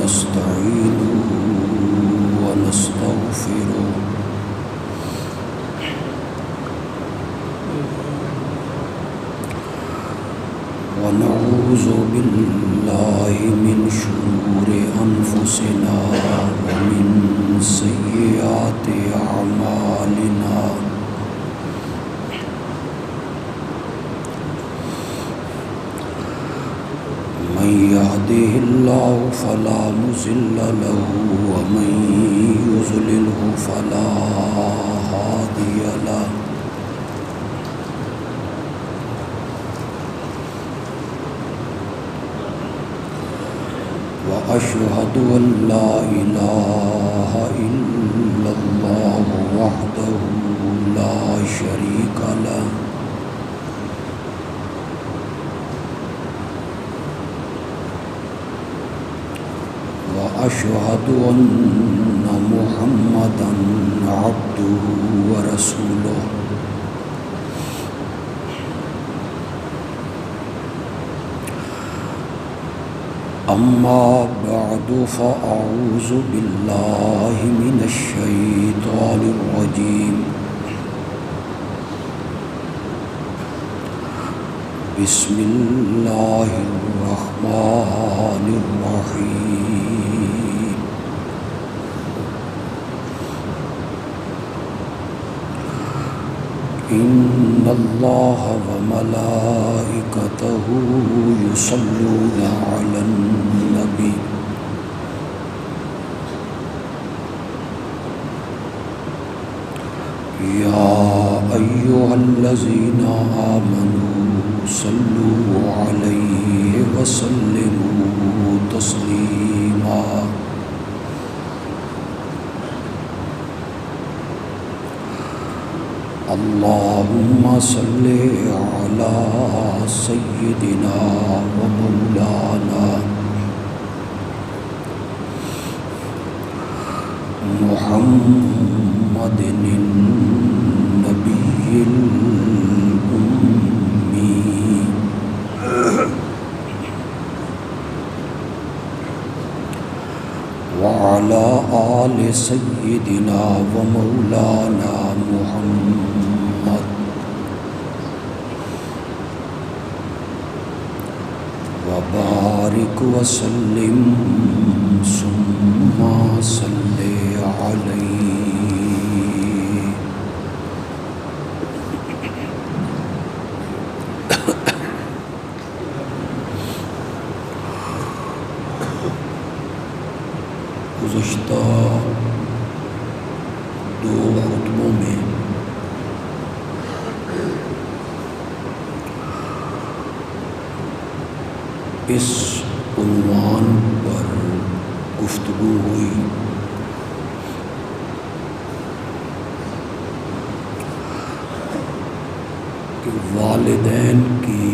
ونستعينه ونستغفره ونعوذ بالله من شرور أنفسنا ومن سيئات أعمالنا من يهده الله فلا مضل له ومن يضلله فلا هادي له وأشهد أن لا إله إلا الله وحده لا شريك له وأشهد أن محمدًا عبده ورسوله أما بعد فأعوذ بالله من الشيطان الرجيم بسم الله الرحمن الرحيم إن الله وملائكته يصلون على النبي يا أيها الذين آمنوا صلوا عليه وسلموا تسليما اللهم صل على سيدنا ومولانا محمد النبي الأمي وعلى آل سيدنا ومولانا محمد وبارك وسلم ثم صل عليه گزشتہ دو خطبوں میں اس عنوان پر گفتگو ہوئی کہ والدین کی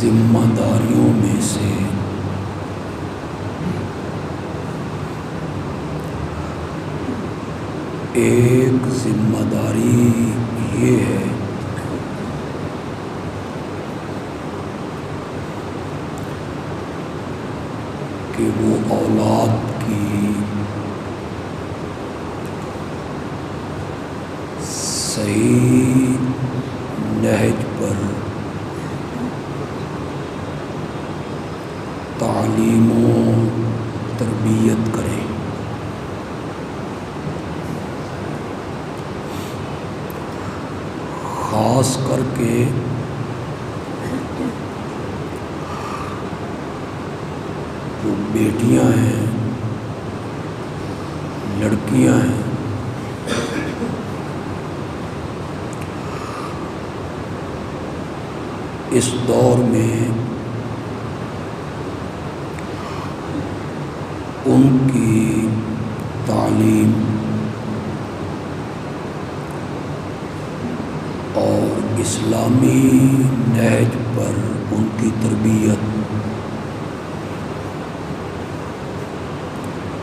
ذمہ داریوں میں سے ایک ذمہ داری یہ ہے کہ وہ اولاد کی صحیح نہج پر تعلیم و تربیت کریں، خاص کر کے جو بیٹیاں ہیں، لڑکیاں ہیں، اس دور میں ان کی تعلیم اور اسلامی نہج پر ان کی تربیت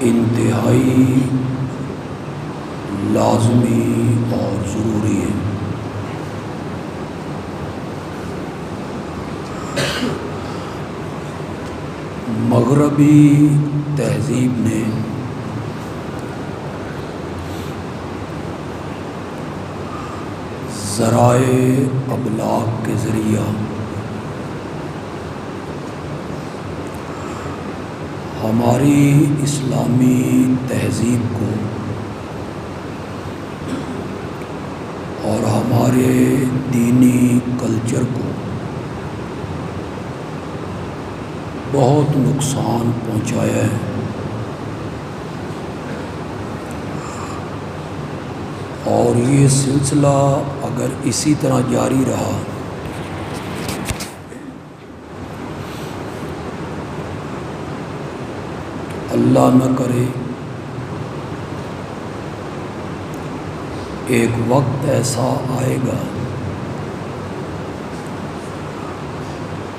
انتہائی لازمی اور ضروری ہے۔ مغربی تہذیب نے ذرائع ابلاغ کے ذریعہ ہماری اسلامی تہذیب کو اور ہمارے دینی کلچر کو بہت نقصان پہنچایا ہے، اور یہ سلسلہ اگر اسی طرح جاری رہا اللہ نہ کرے ایک وقت ایسا آئے گا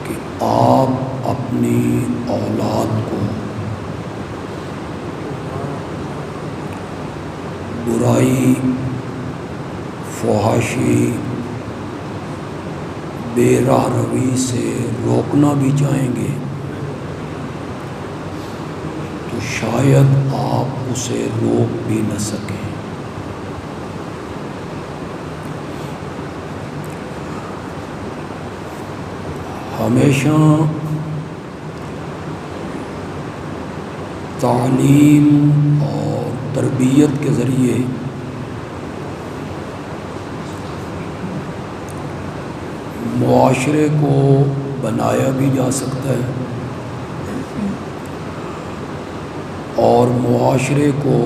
کہ آپ اپنی اولاد کو برائی، فحاشی، بے راہ روی سے روکنا بھی چاہیں گے تو شاید آپ اسے روک بھی نہ سکیں۔ ہمیشہ تعلیم اور تربیت کے ذریعے معاشرے کو بنایا بھی جا سکتا ہے اور معاشرے کو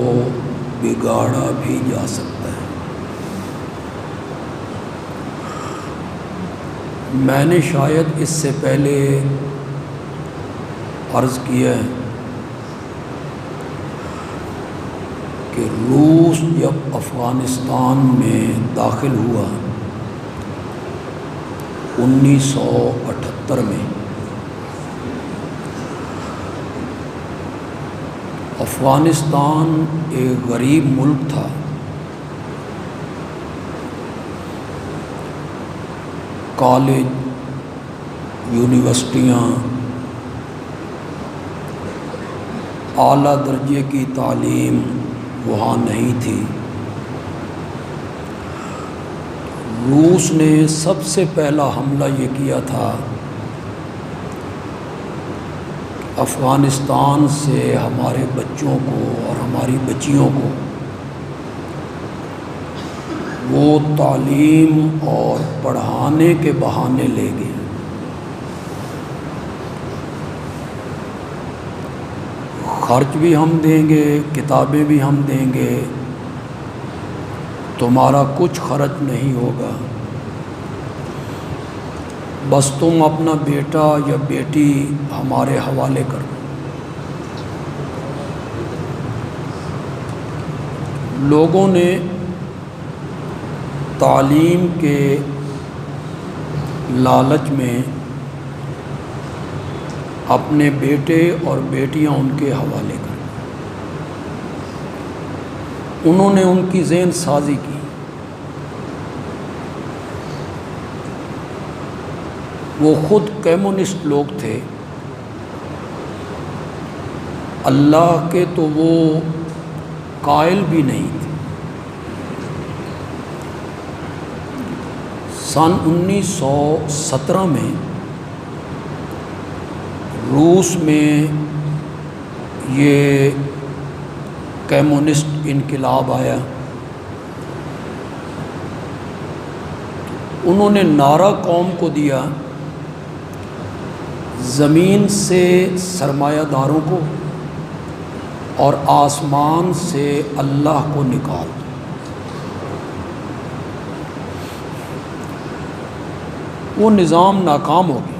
بگاڑا بھی جا سکتا ہے۔ میں نے شاید اس سے پہلے عرض کیا ہے کہ روس جب افغانستان میں داخل ہوا 1978 میں، افغانستان ایک غریب ملک تھا، کالج، یونیورسٹیاں، اعلیٰ درجے کی تعلیم وہاں نہیں تھی۔ روس نے سب سے پہلا حملہ یہ کیا تھا افغانستان سے ہمارے بچوں کو اور ہماری بچیوں کو وہ تعلیم اور پڑھانے کے بہانے لے گئے۔ خرچ بھی ہم دیں گے، کتابیں بھی ہم دیں گے، تمہارا کچھ خرچ نہیں ہوگا، بس تم اپنا بیٹا یا بیٹی ہمارے حوالے کر دو۔ لوگوں نے تعلیم کے لالچ میں اپنے بیٹے اور بیٹیاں ان کے حوالے کر دی۔ انہوں نے ان کی ذہن سازی کی۔ وہ خود کمیونسٹ لوگ تھے، اللہ کے تو وہ قائل بھی نہیں تھے۔ سن 1917 میں روس میں یہ کمیونسٹ انقلاب آیا۔ انہوں نے نعرہ قوم کو دیا، زمین سے سرمایہ داروں کو اور آسمان سے اللہ کو نکال دو۔ وہ نظام ناکام ہو گیا،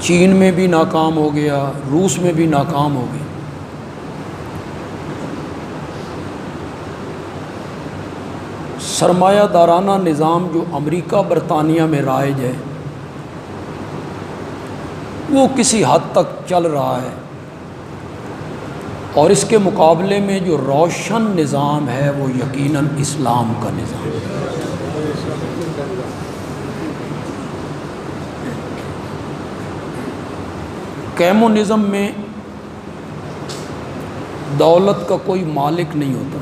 چین میں بھی ناکام ہو گیا، روس میں بھی ناکام ہو گیا۔ سرمایہ دارانہ نظام جو امریکہ برطانیہ میں رائج ہے وہ کسی حد تک چل رہا ہے، اور اس کے مقابلے میں جو روشن نظام ہے وہ یقیناً اسلام کا نظام ہے۔ کمیونزم میں دولت کا کوئی مالک نہیں ہوتا.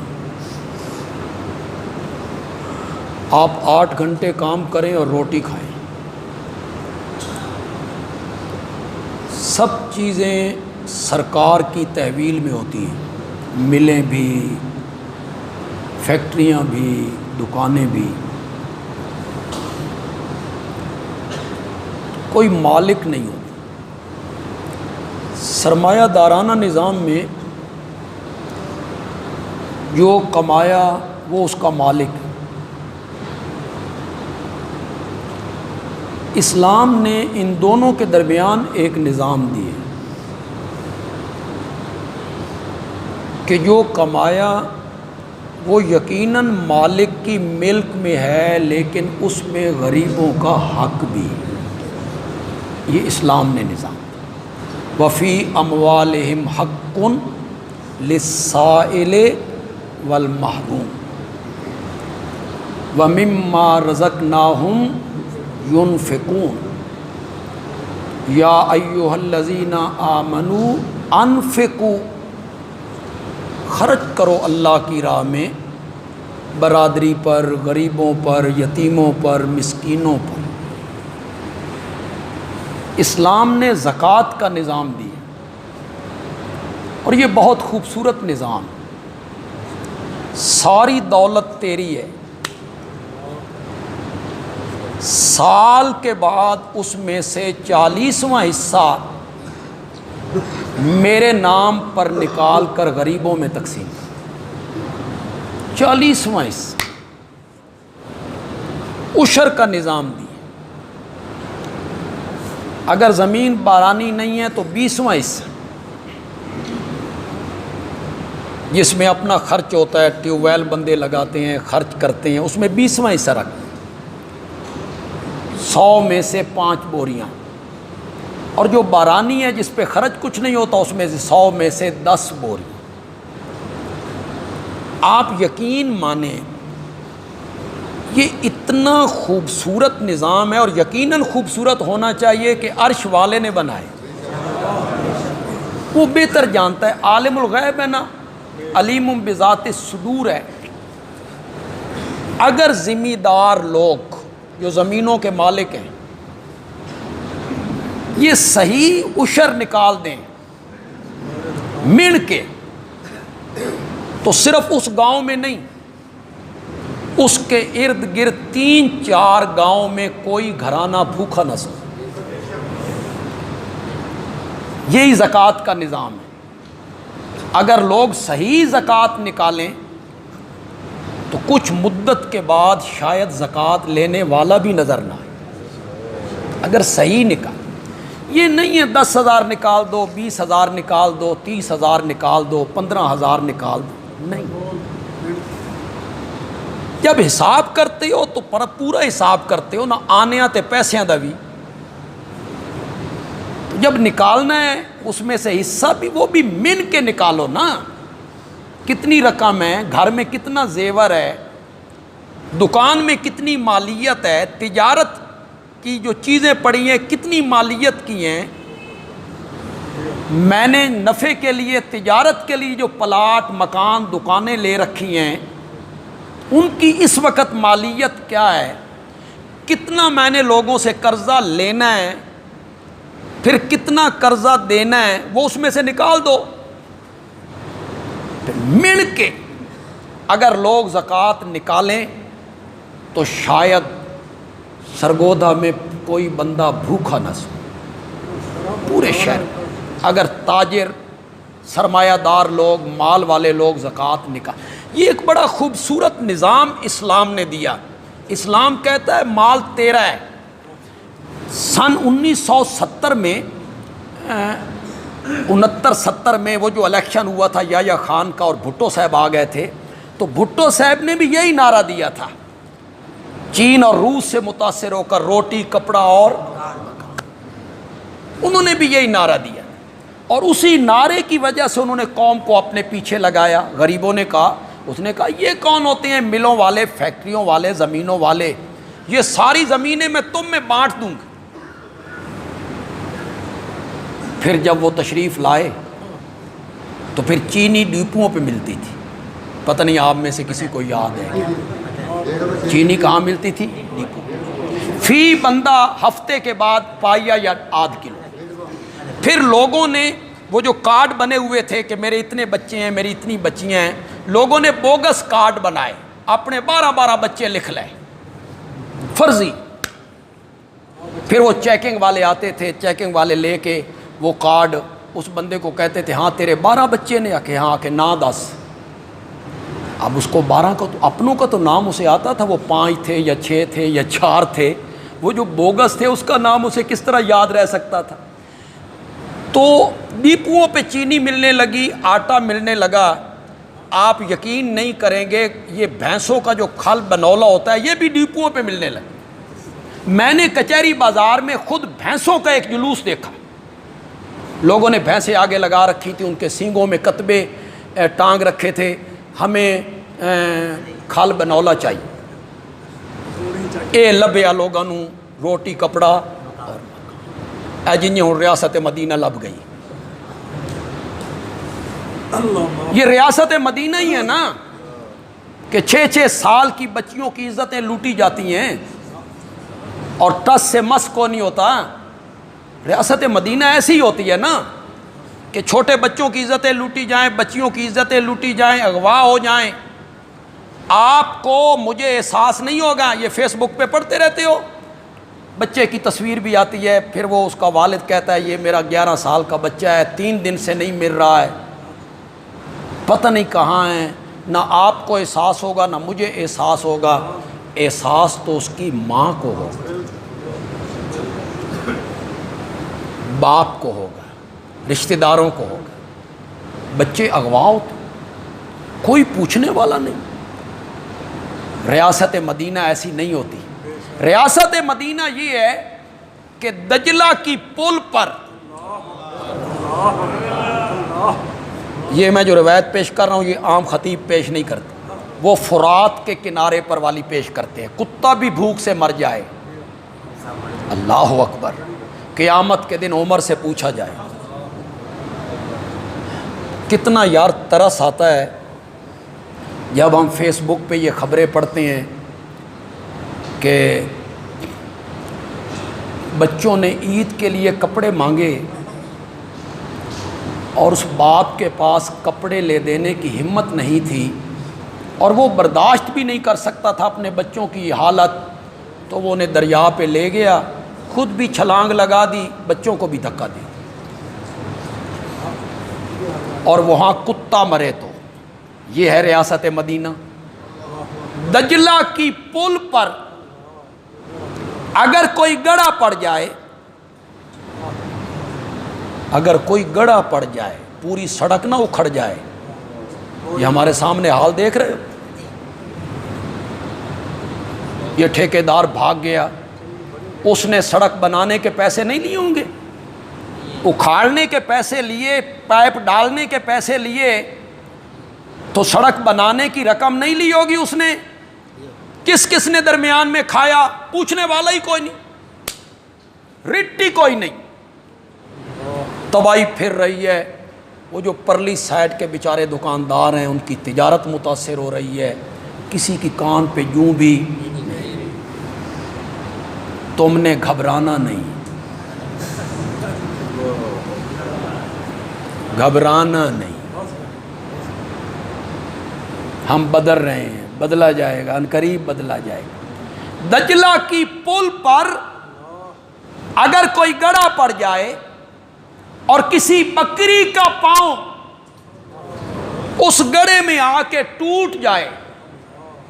آپ 8 گھنٹے کام کریں اور روٹی کھائیں. سب چیزیں سرکار کی تحویل میں ہوتی ہیں، ملیں بھی، فیکٹریاں بھی، دکانیں بھی. کوئی مالک نہیں ہوتا. سرمایہ دارانہ نظام میں جو کمایا وہ اس کا مالک ہے. اسلام نے ان دونوں کے درمیان ایک نظام دیے کہ جو کمایا وہ یقیناً مالک کی ملک میں ہے، لیکن اس میں غریبوں کا حق بھی ہے. یہ اسلام نے نظام. وفی اموالہم حق للسائل والمحروم ومما رزقناہم ينفقون یا ایھا الذین آمنوا انفقوا، خرچ کرو اللہ کی راہ میں، برادری پر، غریبوں پر، یتیموں پر، مسکینوں پر. اسلام نے زکوٰۃ کا نظام دیا اور یہ بہت خوبصورت نظام. ساری دولت تیری ہے، سال کے بعد اس میں سے 40واں حصہ میرے نام پر نکال کر غریبوں میں تقسیم. 40واں حصہ عشر کا نظام دیا. اگر زمین بارانی نہیں ہے تو 20واں حصہ جس میں اپنا خرچ ہوتا ہے، ٹیوب ویل بندے لگاتے ہیں، خرچ کرتے ہیں، اس میں 20واں حصہ رکھ. 100 میں سے 5 بوریاں. اور جو بارانی ہے جس پہ خرچ کچھ نہیں ہوتا اس میں سے 100 میں سے 10 بوریاں. آپ یقین مانیں یہ اتنا خوبصورت نظام ہے، اور یقیناً خوبصورت ہونا چاہیے کہ عرش والے نے بنائے. وہ بہتر جانتا ہے، عالم الغیب ہے نا، علیم بذات الصدور ہے. اگر ذمہ دار لوگ جو زمینوں کے مالک ہیں یہ صحیح عشر نکال دیں مل کے، تو صرف اس گاؤں میں نہیں، اس کے ارد گرد 3-4 گاؤں میں کوئی گھرانہ بھوکا نہ سو. یہی زکوٰۃ کا نظام ہے. اگر لوگ صحیح زکوٰۃ نکالیں تو کچھ مدت کے بعد شاید زکوٰۃ لینے والا بھی نظر نہ آئے. اگر صحیح نکال، یہ نہیں ہے 10,000 نکال دو، 20,000 نکال دو، 30,000 نکال دو، 15,000 نکال دو. نہیں، جب حساب کرتے ہو تو پورا حساب کرتے ہو نا. آنے آتے پیسیاں دا بھی جب نکالنا ہے اس میں سے حصہ بھی وہ بھی من کے نکالو نا. کتنی رقم ہے، گھر میں کتنا زیور ہے، دکان میں کتنی مالیت ہے، تجارت کی جو چیزیں پڑی ہیں کتنی مالیت کی ہیں. میں نے نفع کے لیے، تجارت کے لیے جو پلاٹ، مکان، دکانیں لے رکھی ہیں ان کی اس وقت مالیت کیا ہے، کتنا میں نے لوگوں سے قرضہ لینا ہے، پھر کتنا قرضہ دینا ہے، وہ اس میں سے نکال دو. مل کے اگر لوگ زکوٰۃ نکالیں تو شاید سرگودا میں کوئی بندہ بھوکا نہ سو. پورے شہر اگر تاجر، سرمایہ دار لوگ، مال والے لوگ زکوٰۃ نکال، یہ ایک بڑا خوبصورت نظام اسلام نے دیا. اسلام کہتا ہے مال تیرا ہے. سن 1970 میں 69-70 میں وہ جو الیکشن ہوا تھا یحییٰ خان کا اور بھٹو صاحب آ گئے تھے، تو بھٹو صاحب نے بھی یہی نعرہ دیا تھا، چین اور روس سے متاثر ہو کر روٹی، کپڑا اور انہوں نے بھی یہی نعرہ دیا. اور اسی نعرے کی وجہ سے انہوں نے قوم کو اپنے پیچھے لگایا. غریبوں نے کہا، اس نے کہا یہ کون ہوتے ہیں ملوں والے، فیکٹریوں والے، زمینوں والے، یہ ساری زمینیں میں تم میں بانٹ دوں گا. پھر جب وہ تشریف لائے تو پھر چینی ڈپوؤں پہ ملتی تھی. پتہ نہیں آپ میں سے کسی کو یاد ہے چینی کہاں ملتی تھی؟ ڈپو. فی بندہ ہفتے کے بعد پائیا یا آدھ کلو. پھر لوگوں نے وہ جو کارڈ بنے ہوئے تھے کہ میرے اتنے بچے ہیں، میری اتنی بچیاں ہیں، لوگوں نے بوگس کارڈ بنائے، اپنے 12 بچے لکھ لائے فرضی. پھر وہ چیکنگ والے آتے تھے، چیکنگ والے لے کے وہ کارڈ اس بندے کو کہتے تھے ہاں تیرے 12 بچے نے، کہ ہاں، کہ نا 10. اب اس کو 12 کا تو اپنوں کا تو نام اسے آتا تھا، وہ 5 تھے یا 6 تھے یا 4 تھے، وہ جو بوگس تھے اس کا نام اسے کس طرح یاد رہ سکتا تھا. تو ڈپوؤں پہ چینی ملنے لگی، آٹا ملنے لگا. آپ یقین نہیں کریں گے، یہ بھینسوں کا جو کھل بنولا ہوتا ہے یہ بھی ڈپوؤں پہ ملنے لگا. میں نے کچہری بازار میں خود بھینسوں کا ایک جلوس دیکھا. لوگوں نے بھینسیں آگے لگا رکھی تھی، ان کے سینگوں میں کتبے ٹانگ رکھے تھے، ہمیں کھل بنولا چاہیے. اے لبیا لوگوں روٹی کپڑا اے جنہیں ہوں ریاست مدینہ لب گئی. یہ ریاست مدینہ ہی ہے نا کہ 6 سال کی بچیوں کی عزتیں لوٹی جاتی ہیں اور ٹس سے مس کو نہیں ہوتا. ریاست مدینہ ایسی ہی ہوتی ہے نا کہ چھوٹے بچوں کی عزتیں لوٹی جائیں، بچیوں کی عزتیں لوٹی جائیں، اغوا ہو جائیں. آپ کو مجھے احساس نہیں ہوگا، یہ فیس بک پہ پڑھتے رہتے ہو، بچے کی تصویر بھی آتی ہے، پھر وہ اس کا والد کہتا ہے یہ میرا 11 سال کا بچہ ہے، 3 دن سے نہیں مل رہا ہے، پتہ نہیں کہاں ہے. نہ آپ کو احساس ہوگا نہ مجھے احساس ہوگا. احساس تو اس کی ماں کو ہوگا، باپ کو ہوگا، رشتہ داروں کو ہوگا. بچے اغوا ہوتے، کوئی پوچھنے والا نہیں. ریاست مدینہ ایسی نہیں ہوتی. ریاست مدینہ یہ ہے کہ دجلہ کی پل پر، یہ میں جو روایت پیش کر رہا ہوں یہ عام خطیب پیش نہیں کرتے، وہ فرات کے کنارے پر والی پیش کرتے ہیں. کتا بھی بھوک سے مر جائے، اللہ اکبر، قیامت کے دن عمر سے پوچھا جائے. کتنا یار ترس آتا ہے جب ہم فیس بک پہ یہ خبریں پڑھتے ہیں کہ بچوں نے عید کے لیے کپڑے مانگے اور اس باپ کے پاس کپڑے لے دینے کی ہمت نہیں تھی اور وہ برداشت بھی نہیں کر سکتا تھا اپنے بچوں کی حالت، تو وہ انہیں دریا پہ لے گیا، خود بھی چھلانگ لگا دی، بچوں کو بھی دھکا دی، اور وہاں کتا مرے. تو یہ ہے ریاست مدینہ. دجلہ کی پل پر اگر کوئی گڑھا پڑ جائے، اگر کوئی گڑھا پڑ جائے، پوری سڑک نہ اکھڑ جائے. یہ ہمارے سامنے حال دیکھ رہے ہو. یہ ٹھیکیدار بھاگ گیا، اس نے سڑک بنانے کے پیسے نہیں لیے ہوں گے، اکھاڑنے کے پیسے لیے، پائپ ڈالنے کے پیسے لیے، تو سڑک بنانے کی رقم نہیں لی ہوگی اس نے. کس نے درمیان میں کھایا؟ پوچھنے والا ہی کوئی نہیں، رٹی کوئی نہیں. تباہی پھر رہی ہے. وہ جو پرلی سائڈ کے بیچارے دکاندار ہیں ان کی تجارت متاثر ہو رہی ہے، کسی کی کان پہ یوں بھی. تم نے گھبرانا نہیں، گھبرانا نہیں. ہم بدل رہے ہیں، بدلا جائے گا، عنقریب بدلا جائے گا. دجلہ کی پل پر اگر کوئی گڑھا پڑ جائے اور کسی بکری کا پاؤں اس گڑھے میں آ کے ٹوٹ جائے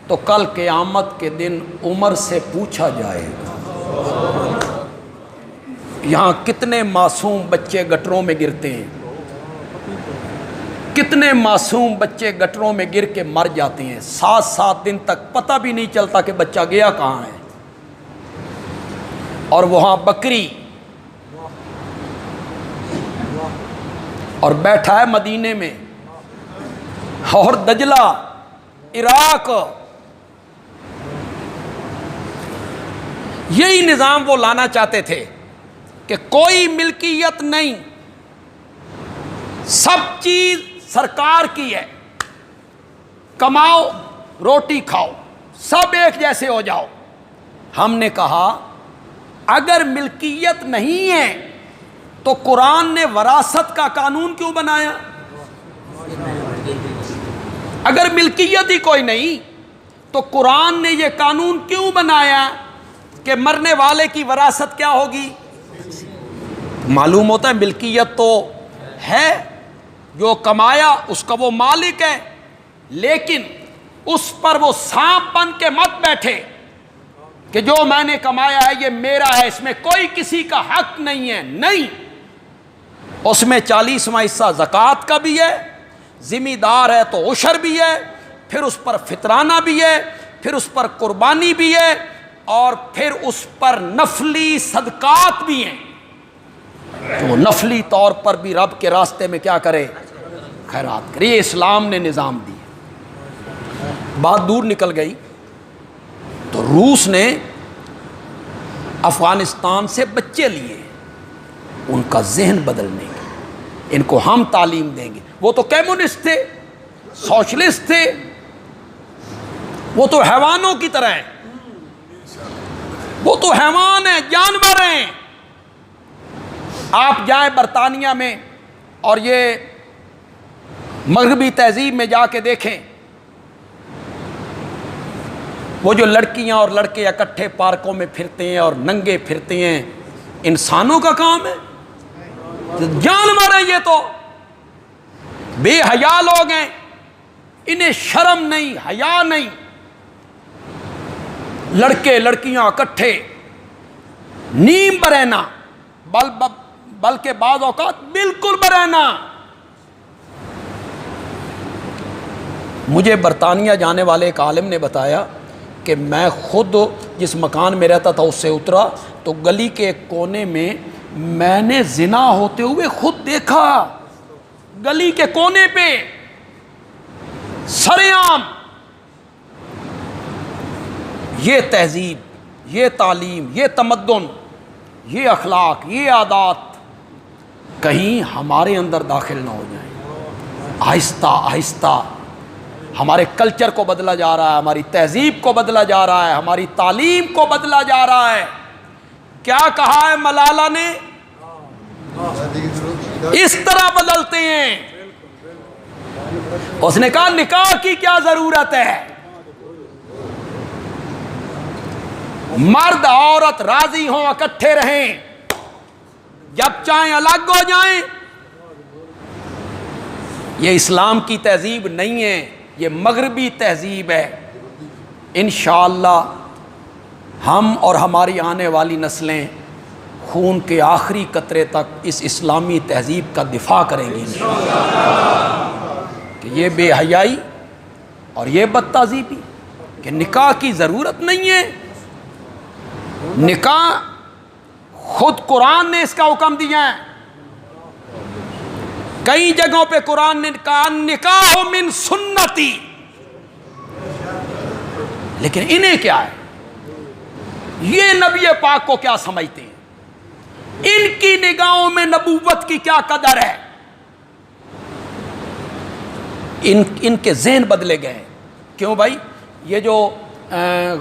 تو کل قیامت کے دن عمر سے پوچھا جائے گا. یہاں کتنے معصوم بچے گٹروں میں گرتے ہیں، کتنے معصوم بچے گٹروں میں گر کے مر جاتے ہیں، 7 دن تک پتہ بھی نہیں چلتا کہ بچہ گیا کہاں ہے. اور وہاں بکری اور بیٹھا ہے مدینے میں، اور دجلہ عراق. یہی نظام وہ لانا چاہتے تھے کہ کوئی ملکیت نہیں، سب چیز سرکار کی ہے، کماؤ روٹی کھاؤ، سب ایک جیسے ہو جاؤ۔ ہم نے کہا اگر ملکیت نہیں ہے تو قرآن نے وراثت کا قانون کیوں بنایا؟ اگر ملکیت ہی کوئی نہیں تو قرآن نے یہ قانون کیوں بنایا کہ مرنے والے کی وراثت کیا ہوگی؟ معلوم ہوتا ہے ملکیت تو ہے، جو کمایا اس کا وہ مالک ہے، لیکن اس پر وہ سانپ بن کے مت بیٹھے کہ جو میں نے کمایا ہے یہ میرا ہے، اس میں کوئی کسی کا حق نہیں ہے۔ نہیں، اس میں 40واں حصہ زکوٰۃ کا بھی ہے، ذمہ دار ہے تو عشر بھی ہے، پھر اس پر فطرانہ بھی ہے، پھر اس پر قربانی بھی ہے، اور پھر اس پر نفلی صدقات بھی ہیں، تو نفلی طور پر بھی رب کے راستے میں کیا کرے؟ خیرات کرے۔ یہ اسلام نے نظام دی۔ بات دور نکل گئی تو روس نے افغانستان سے بچے لیے، ان کا ذہن بدلنے کے، ان کو ہم تعلیم دیں گے۔ وہ تو کمیونسٹ تھے، سوشلسٹ تھے، وہ تو حیوانوں کی طرح ہیں، وہ تو حیوان ہیں، جانور ہیں۔ آپ جائیں برطانیہ میں اور یہ مغربی تہذیب میں جا کے دیکھیں، وہ جو لڑکیاں اور لڑکے اکٹھے پارکوں میں پھرتے ہیں اور ننگے پھرتے ہیں، انسانوں کا کام ہے؟ جانور ہیں یہ تو، بے حیا لوگ ہیں، انہیں شرم نہیں، حیا نہیں۔ لڑکے لڑکیاں اکٹھے، نیم برہنہ، بلکہ بعض اوقات بالکل برہنہ۔ مجھے برطانیہ جانے والے ایک عالم نے بتایا کہ میں خود جس مکان میں رہتا تھا اس سے اترا تو گلی کے ایک کونے میں نے زنا ہوتے ہوئے خود دیکھا، گلی کے کونے پہ سرے عام۔ یہ تہذیب، یہ تعلیم، یہ تمدن، یہ اخلاق، یہ عادات کہیں ہمارے اندر داخل نہ ہو جائیں۔ آہستہ آہستہ ہمارے کلچر کو بدلا جا رہا ہے، ہماری تہذیب کو بدلا جا رہا ہے، ہماری تعلیم کو بدلا جا رہا ہے۔ کیا کہا ہے ملالہ نے؟ اس طرح بدلتے ہیں۔ اس نے کہا نکاح کی کیا ضرورت ہے، مرد عورت راضی ہوں، اکٹھے رہیں، جب چاہیں الگ ہو جائیں۔ یہ اسلام کی تہذیب نہیں ہے، یہ مغربی تہذیب ہے۔ انشاءاللہ ہم اور ہماری آنے والی نسلیں خون کے آخری قطرے تک اس اسلامی تہذیب کا دفاع کریں گی کہ یہ بے حیائی اور یہ بد تہذیبی، کہ نکاح کی ضرورت نہیں ہے۔ نکاح خود قرآن نے اس کا حکم دیا ہے، کئی جگہوں پہ قرآن نے کہا نکاح من سنتی، لیکن انہیں کیا ہے؟ یہ نبی پاک کو کیا سمجھتے ہیں؟ ان کی نگاہوں میں نبوت کی کیا قدر ہے؟ ان کے ذہن بدلے گئے ہیں۔ کیوں بھائی؟ یہ جو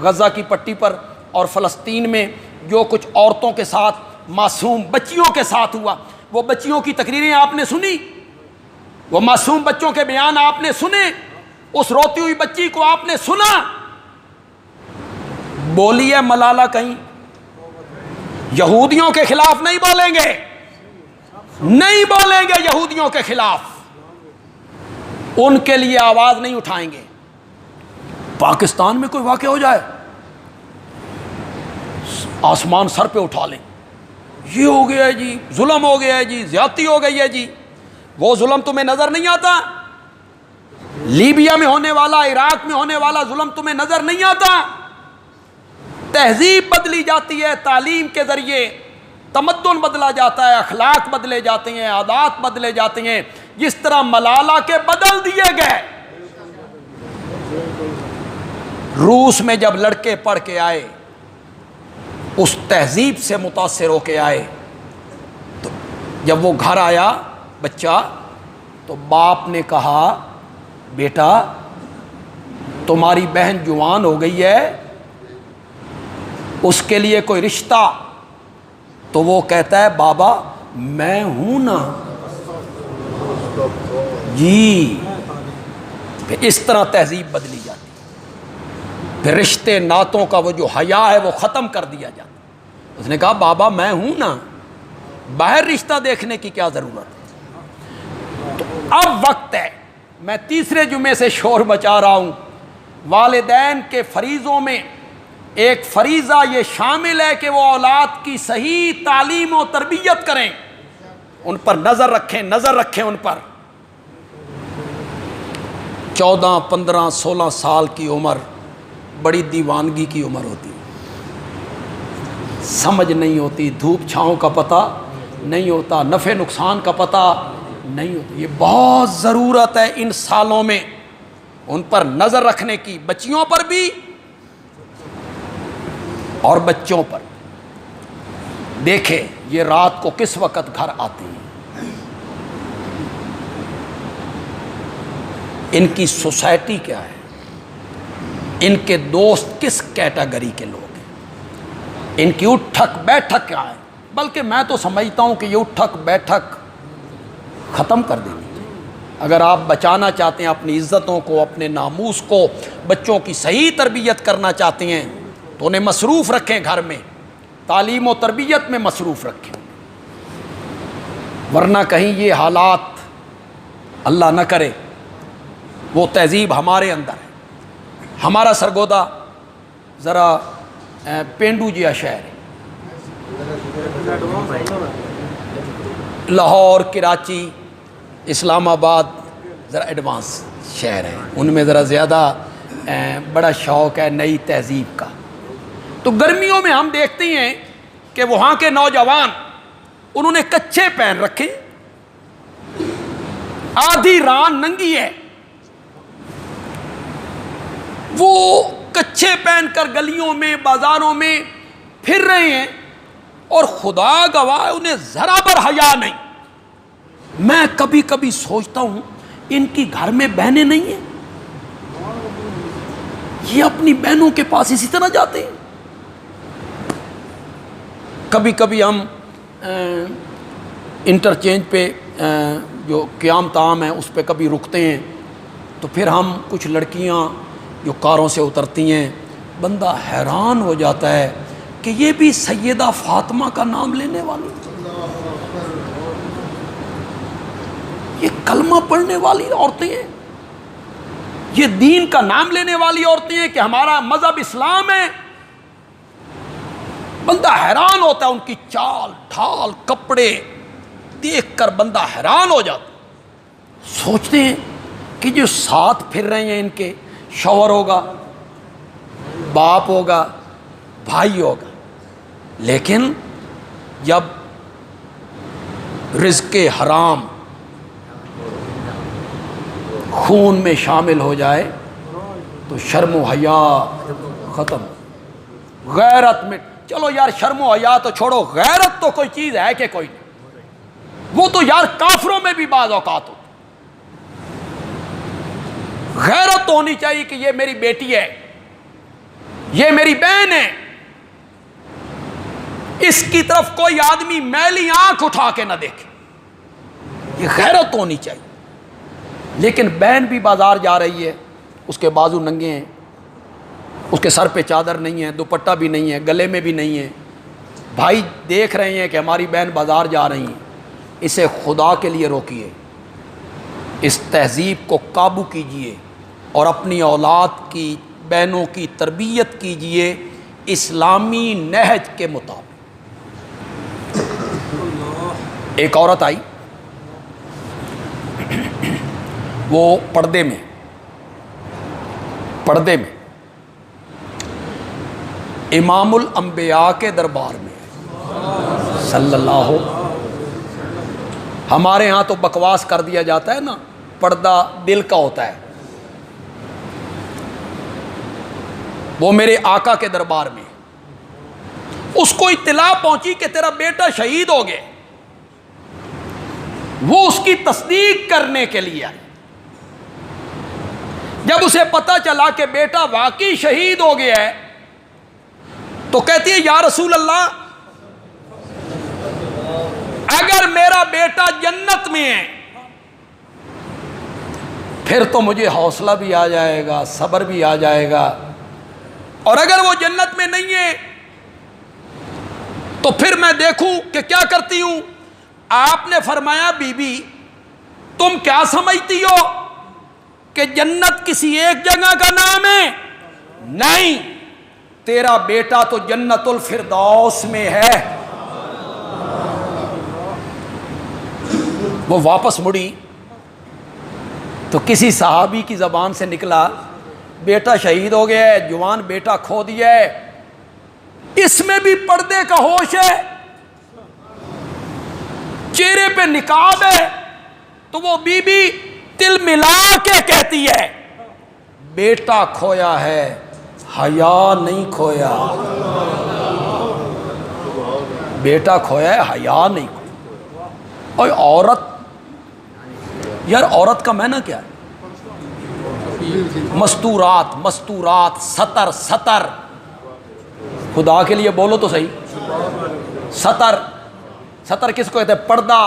غزہ کی پٹی پر اور فلسطین میں جو کچھ عورتوں کے ساتھ، معصوم بچیوں کے ساتھ ہوا، وہ بچیوں کی تقریریں آپ نے سنی، وہ معصوم بچوں کے بیان آپ نے سنے، اس روتی ہوئی بچی کو آپ نے سنا؟ بولی ہے ملالہ کہیں؟ یہودیوں کے خلاف نہیں بولیں گے، نہیں بولیں گے یہودیوں کے خلاف، ان کے لیے آواز نہیں اٹھائیں گے۔ پاکستان میں کوئی واقع ہو جائے، آسمان سر پہ اٹھا لیں، یہ ہو گیا ہے جی، ظلم ہو گیا ہے جی، زیادتی ہو گئی ہے جی۔ وہ ظلم تمہیں نظر نہیں آتا؟ لیبیا میں ہونے والا، عراق میں ہونے والا ظلم تمہیں نظر نہیں آتا؟ تہذیب بدلی جاتی ہے تعلیم کے ذریعے، تمدن بدلا جاتا ہے، اخلاق بدلے جاتے ہیں، عادات بدلے جاتے ہیں، جس طرح ملالہ کے بدل دیے گئے۔ روس میں جب لڑکے پڑھ کے آئے، اس تہذیب سے متاثر ہو کے آئے، تو جب وہ گھر آیا بچہ تو باپ نے کہا بیٹا تمہاری بہن جوان ہو گئی ہے، اس کے لیے کوئی رشتہ؟ تو وہ کہتا ہے بابا میں ہوں نا جی۔ پھر اس طرح تہذیب بدلی جاتی، پھر رشتے ناتوں کا وہ جو حیا ہے وہ ختم کر دیا جاتا۔ اس نے کہا بابا میں ہوں نا، باہر رشتہ دیکھنے کی کیا ضرورت ہے؟ تو اب وقت ہے، میں تیسرے جمعے سے شور مچا رہا ہوں، والدین کے فریضوں میں ایک فریضہ یہ شامل ہے کہ وہ اولاد کی صحیح تعلیم و تربیت کریں، ان پر نظر رکھیں ان پر۔ 14 15 16 سال کی عمر بڑی دیوانگی کی عمر ہوتی، سمجھ نہیں ہوتی، دھوپ چھاؤں کا پتہ نہیں ہوتا، نفع نقصان کا پتہ نہیں ہوتا۔ یہ بہت ضرورت ہے ان سالوں میں ان پر نظر رکھنے کی، بچیوں پر بھی اور بچوں پر۔ دیکھیں یہ رات کو کس وقت گھر آتے ہیں، ان کی سوسائٹی کیا ہے، ان کے دوست کس کیٹیگری کے لوگ ہیں، ان کی اٹھک بیٹھک کیا ہے۔ بلکہ میں تو سمجھتا ہوں کہ یہ اٹھک بیٹھک ختم کر دینی چاہیے۔ اگر آپ بچانا چاہتے ہیں اپنی عزتوں کو، اپنے ناموس کو، بچوں کی صحیح تربیت کرنا چاہتے ہیں تو انہیں مصروف رکھیں، گھر میں تعلیم و تربیت میں مصروف رکھیں، ورنہ کہیں یہ حالات اللہ نہ کرے وہ تہذیب ہمارے اندر ہے۔ ہمارا سرگودا ذرا پینڈو جیا شہر ہے، لاہور، کراچی، اسلام آباد ذرا ایڈوانس شہر ہیں، ان میں ذرا زیادہ بڑا شوق ہے نئی تہذیب کا۔ تو گرمیوں میں ہم دیکھتے ہیں کہ وہاں کے نوجوان انہوں نے کچھے پہن رکھے، آدھی ران ننگی ہے، وہ کچھے پہن کر گلیوں میں بازاروں میں پھر رہے ہیں، اور خدا گواہ انہیں ذرا پر حیا نہیں۔ میں کبھی کبھی سوچتا ہوں ان کی گھر میں بہنیں نہیں ہیں، یہ اپنی بہنوں کے پاس اسی طرح جاتے ہیں۔ کبھی کبھی ہم انٹرچینج پہ جو قیام طعام ہے اس پہ کبھی رکتے ہیں، تو پھر ہم کچھ لڑکیاں جو کاروں سے اترتی ہیں، بندہ حیران ہو جاتا ہے کہ یہ بھی سیدہ فاطمہ کا نام لینے والی، یہ کلمہ پڑھنے والی عورتیں ہیں، یہ دین کا نام لینے والی عورتیں ہیں کہ ہمارا مذہب اسلام ہے۔ بندہ حیران ہوتا ہے، ان کی چال ڈھال کپڑے دیکھ کر بندہ حیران ہو جاتا، سوچتے ہیں کہ جو ساتھ پھر رہے ہیں ان کے شوہر ہوگا، باپ ہوگا، بھائی ہوگا، لیکن جب رزق حرام خون میں شامل ہو جائے تو شرم و حیا ختم، غیرت میں چلو یار شرم و حیا تو چھوڑو، غیرت تو کوئی چیز ہے کہ کوئی نہیں، وہ تو یار کافروں میں بھی بعض اوقات ہو۔ غیرت تو ہونی چاہیے کہ یہ میری بیٹی ہے، یہ میری بہن ہے، اس کی طرف کوئی آدمی میلی آنکھ اٹھا کے نہ دیکھے، یہ غیرت ہونی چاہیے۔ لیکن بہن بھی بازار جا رہی ہے، اس کے بازو ننگے ہیں، اس کے سر پہ چادر نہیں ہے، دوپٹہ بھی نہیں ہے، گلے میں بھی نہیں ہے، بھائی دیکھ رہے ہیں کہ ہماری بہن بازار جا رہی ہیں، اسے خدا کے لیے روکیے، اس تہذیب کو قابو کیجئے اور اپنی اولاد کی بہنوں کی تربیت کیجئے اسلامی نہج کے مطابق۔ ایک عورت آئی، وہ پردے میں امام الانبیاء کے دربار میں صلی اللہ، ہمارے ہاں تو بکواس کر دیا جاتا ہے نا، پردہ دل کا ہوتا ہے، وہ میرے آقا کے دربار میں، اس کو اطلاع پہنچی کہ تیرا بیٹا شہید ہو گیا، وہ اس کی تصدیق کرنے کے لیے آئی۔ جب اسے پتہ چلا کہ بیٹا واقعی شہید ہو گیا ہے تو کہتی ہے یا رسول اللہ اگر میرا بیٹا جنت میں ہے پھر تو مجھے حوصلہ بھی آ جائے گا، صبر بھی آ جائے گا، اور اگر وہ جنت میں نہیں ہے تو پھر میں دیکھوں کہ کیا کرتی ہوں۔ آپ نے فرمایا بی بی تم کیا سمجھتی ہو کہ جنت کسی ایک جگہ کا نام ہے؟ نہیں، تیرا بیٹا تو جنت الفردوس میں ہے۔ وہ واپس مڑی تو کسی صحابی کی زبان سے نکلا بیٹا شہید ہو گیا ہے، جوان بیٹا کھو دیا ہے، اس میں بھی پردے کا ہوش ہے، چہرے پہ نقاب ہے۔ تو وہ بی بی دل ملا کے کہتی ہے بیٹا کھویا ہے، حیا نہیں کھویا، بیٹا کھویا ہے، حیا نہیں کھویا۔ اور عورت، یار عورت کا معنی کیا ہے؟ مستورات، مستورات، ستر، ستر، خدا کے لیے بولو تو صحیح، ستر، ستر کس کو کہتے ہیں؟ پردہ،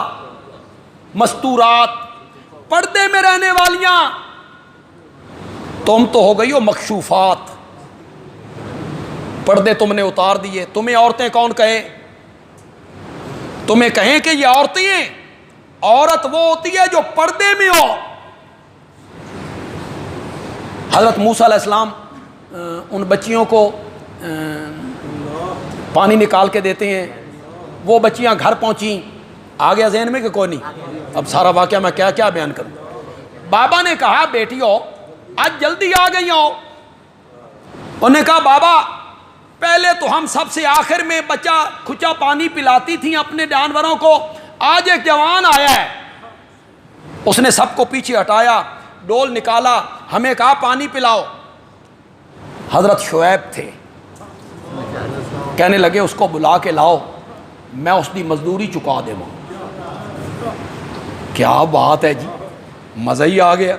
مستورات، پردے میں رہنے والیاں۔ تم تو ہو گئی ہو مکشوفات، پردے تم نے اتار دیے۔ تمہیں عورتیں کون کہے؟ تمہیں کہیں کہ یہ عورتیں ہیں؟ عورت وہ ہوتی ہے جو پردے میں ہو۔ حضرت موسیٰ علیہ السلام ان بچیوں کو پانی نکال کے دیتے ہیں، وہ بچیاں گھر پہنچیں، آ گیا ذہن میں کہ کوئی نہیں؟ اب سارا واقعہ میں کیا کیا بیان کروں۔ بابا نے کہا بیٹیو آج جلدی آ گئی ہو۔ انہوں نے کہا بابا پہلے تو ہم سب سے آخر میں بچہ کھچا پانی پلاتی تھیں اپنے جانوروں کو، آج ایک جوان آیا ہے، اس نے سب کو پیچھے ہٹایا، ڈول نکالا، ہمیں کہا پانی پلاؤ۔ حضرت شعیب تھے، کہنے لگے اس کو بلا کے لاؤ، میں اس کی مزدوری چکا دے ہوں۔ کیا بات ہے جی، مزہ ہی آ گیا،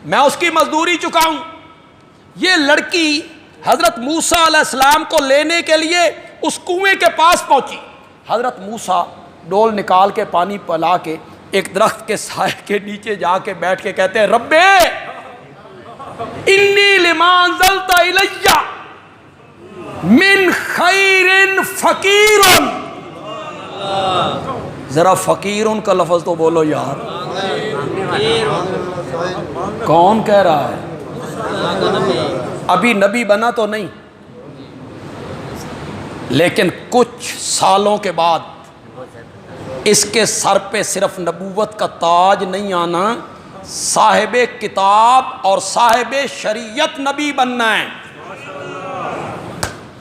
میں اس کی مزدوری چکاؤں۔ یہ لڑکی حضرت موسیٰ علیہ السلام کو لینے کے لیے اس کنویں کے پاس پہنچی۔ حضرت موسیٰ ڈول نکال کے پانی پلا کے ایک درخت کے سائے کے نیچے جا کے بیٹھ کے کہتے ہیں ربے انی لما انزلت الی من خیر فقیر۔ ذرا فقیرن کا لفظ تو بولو یار، کون کہہ رہا ہے؟ ابھی نبی بنا تو نہیں، لیکن کچھ سالوں کے بعد اس کے سر پہ صرف نبوت کا تاج نہیں آنا، صاحب کتاب اور صاحب شریعت نبی بننا ہے،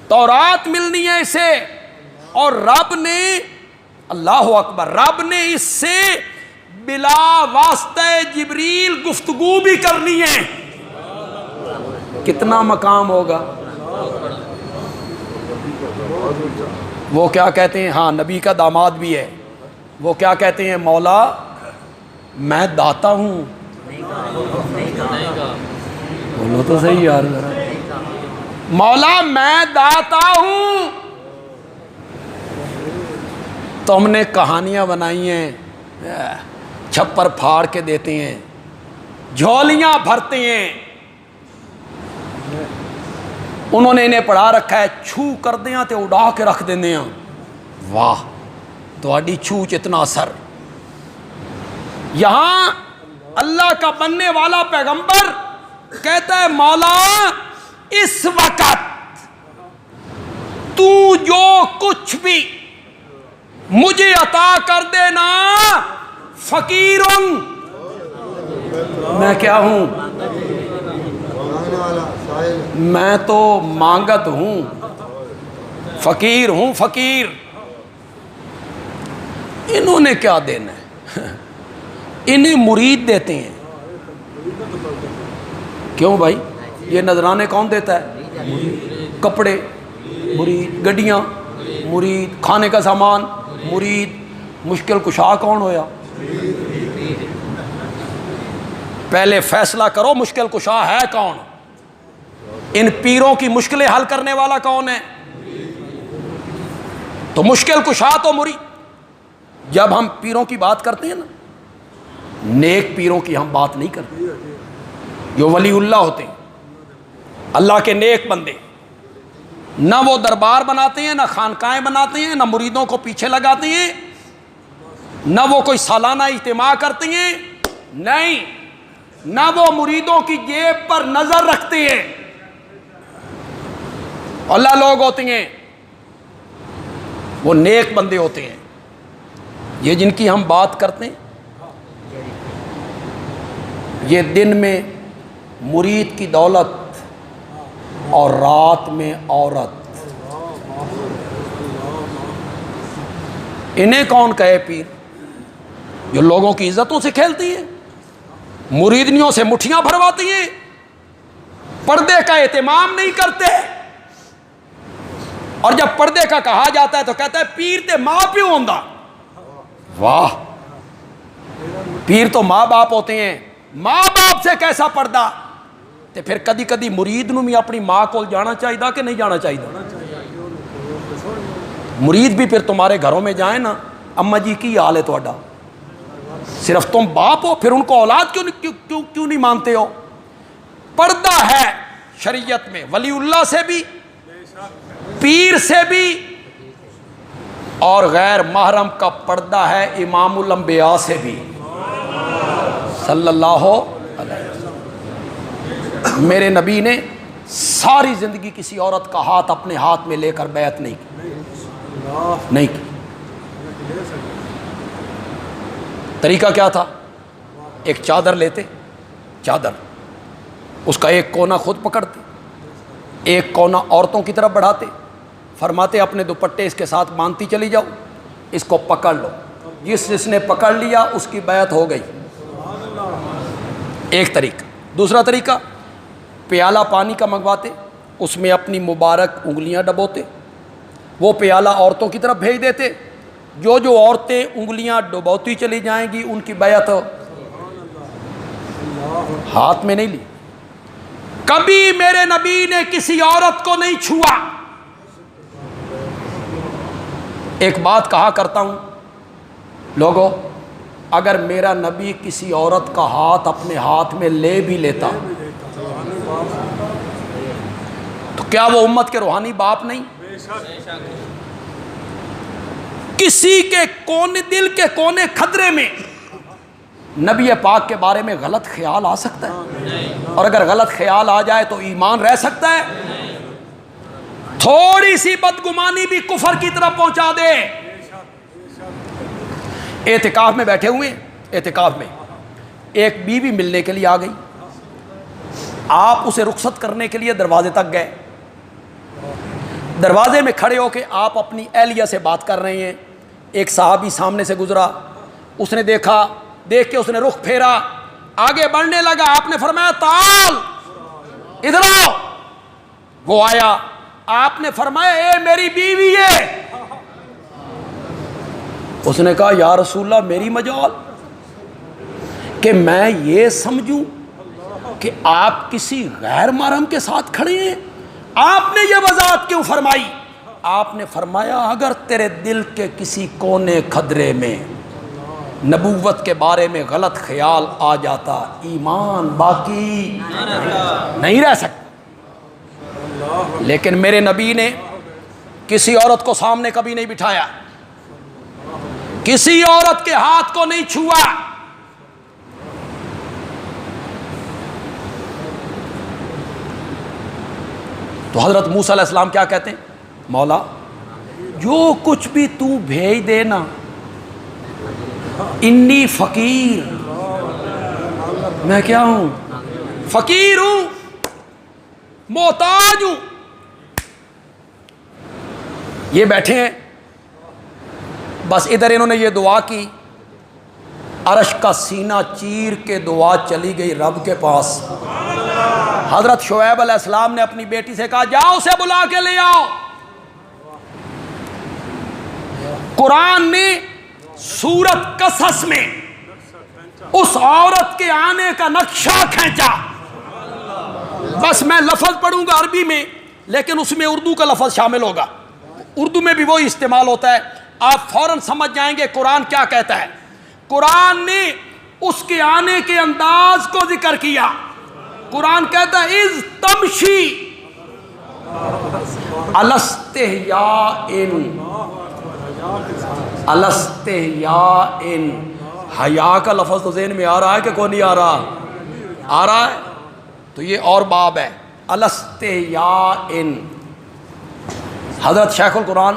تورات ملنی ہے اسے، اور رب نے، اللہ اکبر، رب نے اس سے بلا واسطہ جبریل گفتگو بھی کرنی ہے۔ کتنا مقام ہوگا؟ وہ کیا کہتے ہیں؟ ہاں نبی کا داماد بھی ہے، وہ کیا کہتے ہیں؟ مولا میں داتا ہوں، بولو تو صحیح یار ذرا، مولا میں داتا ہوں۔ تم نے کہانیاں بنائی ہیں، چھپر پھاڑ کے دیتے ہیں، جھولیاں بھرتے ہیں، انہوں نے انہیں پڑھا رکھا ہے چھو کر دیاں تے اڑا کے رکھ دینے ہیں۔ واہ تواڈی چھو اتنا اثر۔ یہاں اللہ کا بننے والا پیغمبر کہتا ہے مولا اس وقت تو جو کچھ بھی مجھے عطا کر دینا، فقیرن، میں کیا ہوں؟ میں تو مانگت ہوں، فقیر ہوں، فقیر۔ انہوں نے کیا دینا ہے؟ انہیں مرید دیتے ہیں۔ کیوں بھائی؟ یہ نذرانے کون دیتا ہے؟ کپڑے مرید، گڈیاں مرید، کھانے کا سامان مرید، مشکل کشا کون ہویا؟ پہلے فیصلہ کرو مشکل کشا ہے کون؟ ان پیروں کی مشکلیں حل کرنے والا کون ہے؟ تو مشکل کشا تو مرید۔ جب ہم پیروں کی بات کرتے ہیں نا، نیک پیروں کی ہم بات نہیں کرتے، جو ولی اللہ ہوتے ہیں، اللہ کے نیک بندے، نہ وہ دربار بناتے ہیں، نہ خانقاہیں بناتے ہیں، نہ مریدوں کو پیچھے لگاتے ہیں، نہ وہ کوئی سالانہ اجتماع کرتے ہیں، نہیں، نہ وہ مریدوں کی جیب پر نظر رکھتے ہیں۔ اللہ لوگ ہوتے ہیں، وہ نیک بندے ہوتے ہیں۔ یہ جن کی ہم بات کرتے ہیں، یہ دن میں مرید کی دولت اور رات میں عورت، انہیں کون کہے پیر؟ جو لوگوں کی عزتوں سے کھیلتی ہیں، مریدنیوں سے مٹھیاں بھرواتی ہیں، پردے کا اہتمام نہیں کرتے، اور جب پردے کا کہا جاتا ہے تو کہتا ہے پیر تے ماں پیو ہوندا۔ واہ، پیر تو ماں باپ ہوتے ہیں، ماں باپ سے کیسا پردہ؟ تے پھر کدی کدی مرید نو بھی اپنی ماں کو جانا چاہیے کہ نہیں جانا چاہیے؟ مرید بھی پھر تمہارے گھروں میں جائیں نا، اما جی کی حال ہے تہاڈا؟ صرف تم باپ ہو، پھر ان کو اولاد کیوں نہیں مانتے ہو؟ پردہ ہے شریعت میں، ولی اللہ سے بھی، پیر سے بھی، اور غیر محرم کا پردہ ہے امام الانبیاء سے بھی صلی اللہ علیہ وسلم۔ میرے نبی نے ساری زندگی کسی عورت کا ہاتھ اپنے ہاتھ میں لے کر بیعت نہیں کی۔ طریقہ کیا تھا؟ ایک چادر لیتے، چادر، اس کا ایک کونا خود پکڑتے، ایک کونا عورتوں کی طرف بڑھاتے، فرماتے اپنے دوپٹے اس کے ساتھ باندھتی چلی جاؤ، اس کو پکڑ لو، جس نے پکڑ لیا اس کی بیعت ہو گئی۔ ایک طریقہ۔ دوسرا طریقہ، پیالہ پانی کا منگواتے، اس میں اپنی مبارک انگلیاں ڈبوتے، وہ پیالہ عورتوں کی طرف بھیج دیتے، جو عورتیں انگلیاں ڈبوتی چلی جائیں گی ان کی بیعت ہاتھ میں نہیں لی۔ کبھی میرے نبی نے کسی عورت کو نہیں چھوا۔ ایک بات کہا کرتا ہوں لوگوں، اگر میرا نبی کسی عورت کا ہاتھ اپنے ہاتھ میں لے بھی لیتا تو کیا وہ امت کے روحانی باپ نہیں؟ کسی کے کونے، دل کے کونے خطرے میں نبی پاک کے بارے میں غلط خیال آ سکتا ہے، اور اگر غلط خیال آ جائے تو ایمان رہ سکتا ہے؟ تھوڑی سی بدگمانی بھی کفر کی طرف پہنچا دے۔ اعتکاف میں بیٹھے ہوئے، اعتکاف میں ایک بیوی ملنے کے لیے آ گئی، آپ اسے رخصت کرنے کے لیے دروازے تک گئے، دروازے میں کھڑے ہو کے آپ اپنی اہلیہ سے بات کر رہے ہیں، ایک صحابی سامنے سے گزرا، اس نے دیکھا، دیکھ کے اس نے رخ پھیرا، آگے بڑھنے لگا، آپ نے فرمایا تعال ادھر آؤ، وہ آیا، آپ نے فرمایا اے میری بیوی ہے، اس نے کہا یا رسول اللہ میری مجال، کہ میں یہ سمجھوں کہ آپ کسی غیر محرم کے ساتھ کھڑے ہیں؟ آپ نے یہ وضاحت کیوں فرمائی؟ آپ نے فرمایا اگر تیرے دل کے کسی کونے خدرے میں نبوت کے بارے میں غلط خیال آ جاتا، ایمان باقی نہیں رہ سکتا۔ لیکن میرے نبی نے کسی عورت کو سامنے کبھی نہیں بٹھایا، کسی عورت کے ہاتھ کو نہیں چھوا۔ تو حضرت موسیٰ علیہ السلام کیا کہتے ہیں؟ مولا جو کچھ بھی تو بھیج دے نا، انی فقیر، میں کیا ہوں؟ فقیر ہوں، محتاج ہوں۔ یہ بیٹھے ہیں، بس ادھر انہوں نے یہ دعا کی، عرش کا سینہ چیر کے دعا چلی گئی رب کے پاس۔ حضرت شعیب علیہ السلام نے اپنی بیٹی سے کہا جاؤ اسے بلا کے لے آؤ۔ قرآن نے سورت قصص میں اس عورت کے آنے کا نقشہ کھینچا. بس میں لفظ پڑھوں گا عربی میں، لیکن اس میں اردو کا لفظ شامل ہوگا. اردو میں بھی وہی استعمال ہوتا ہے، آپ فوراً سمجھ جائیں گے قرآن کیا کہتا ہے. قرآن نے اس کے آنے کے انداز کو ذکر کیا. قرآن کہتا ہے اذ تمشی الاستحیاء، الاستحیاء. حیا کا لفظ تو ذہن میں آ رہا ہے کہ کوئی نہیں آ رہا؟ آ رہا ہے. تو یہ اور باب ہے الاستحیاء. حضرت شیخ القرآن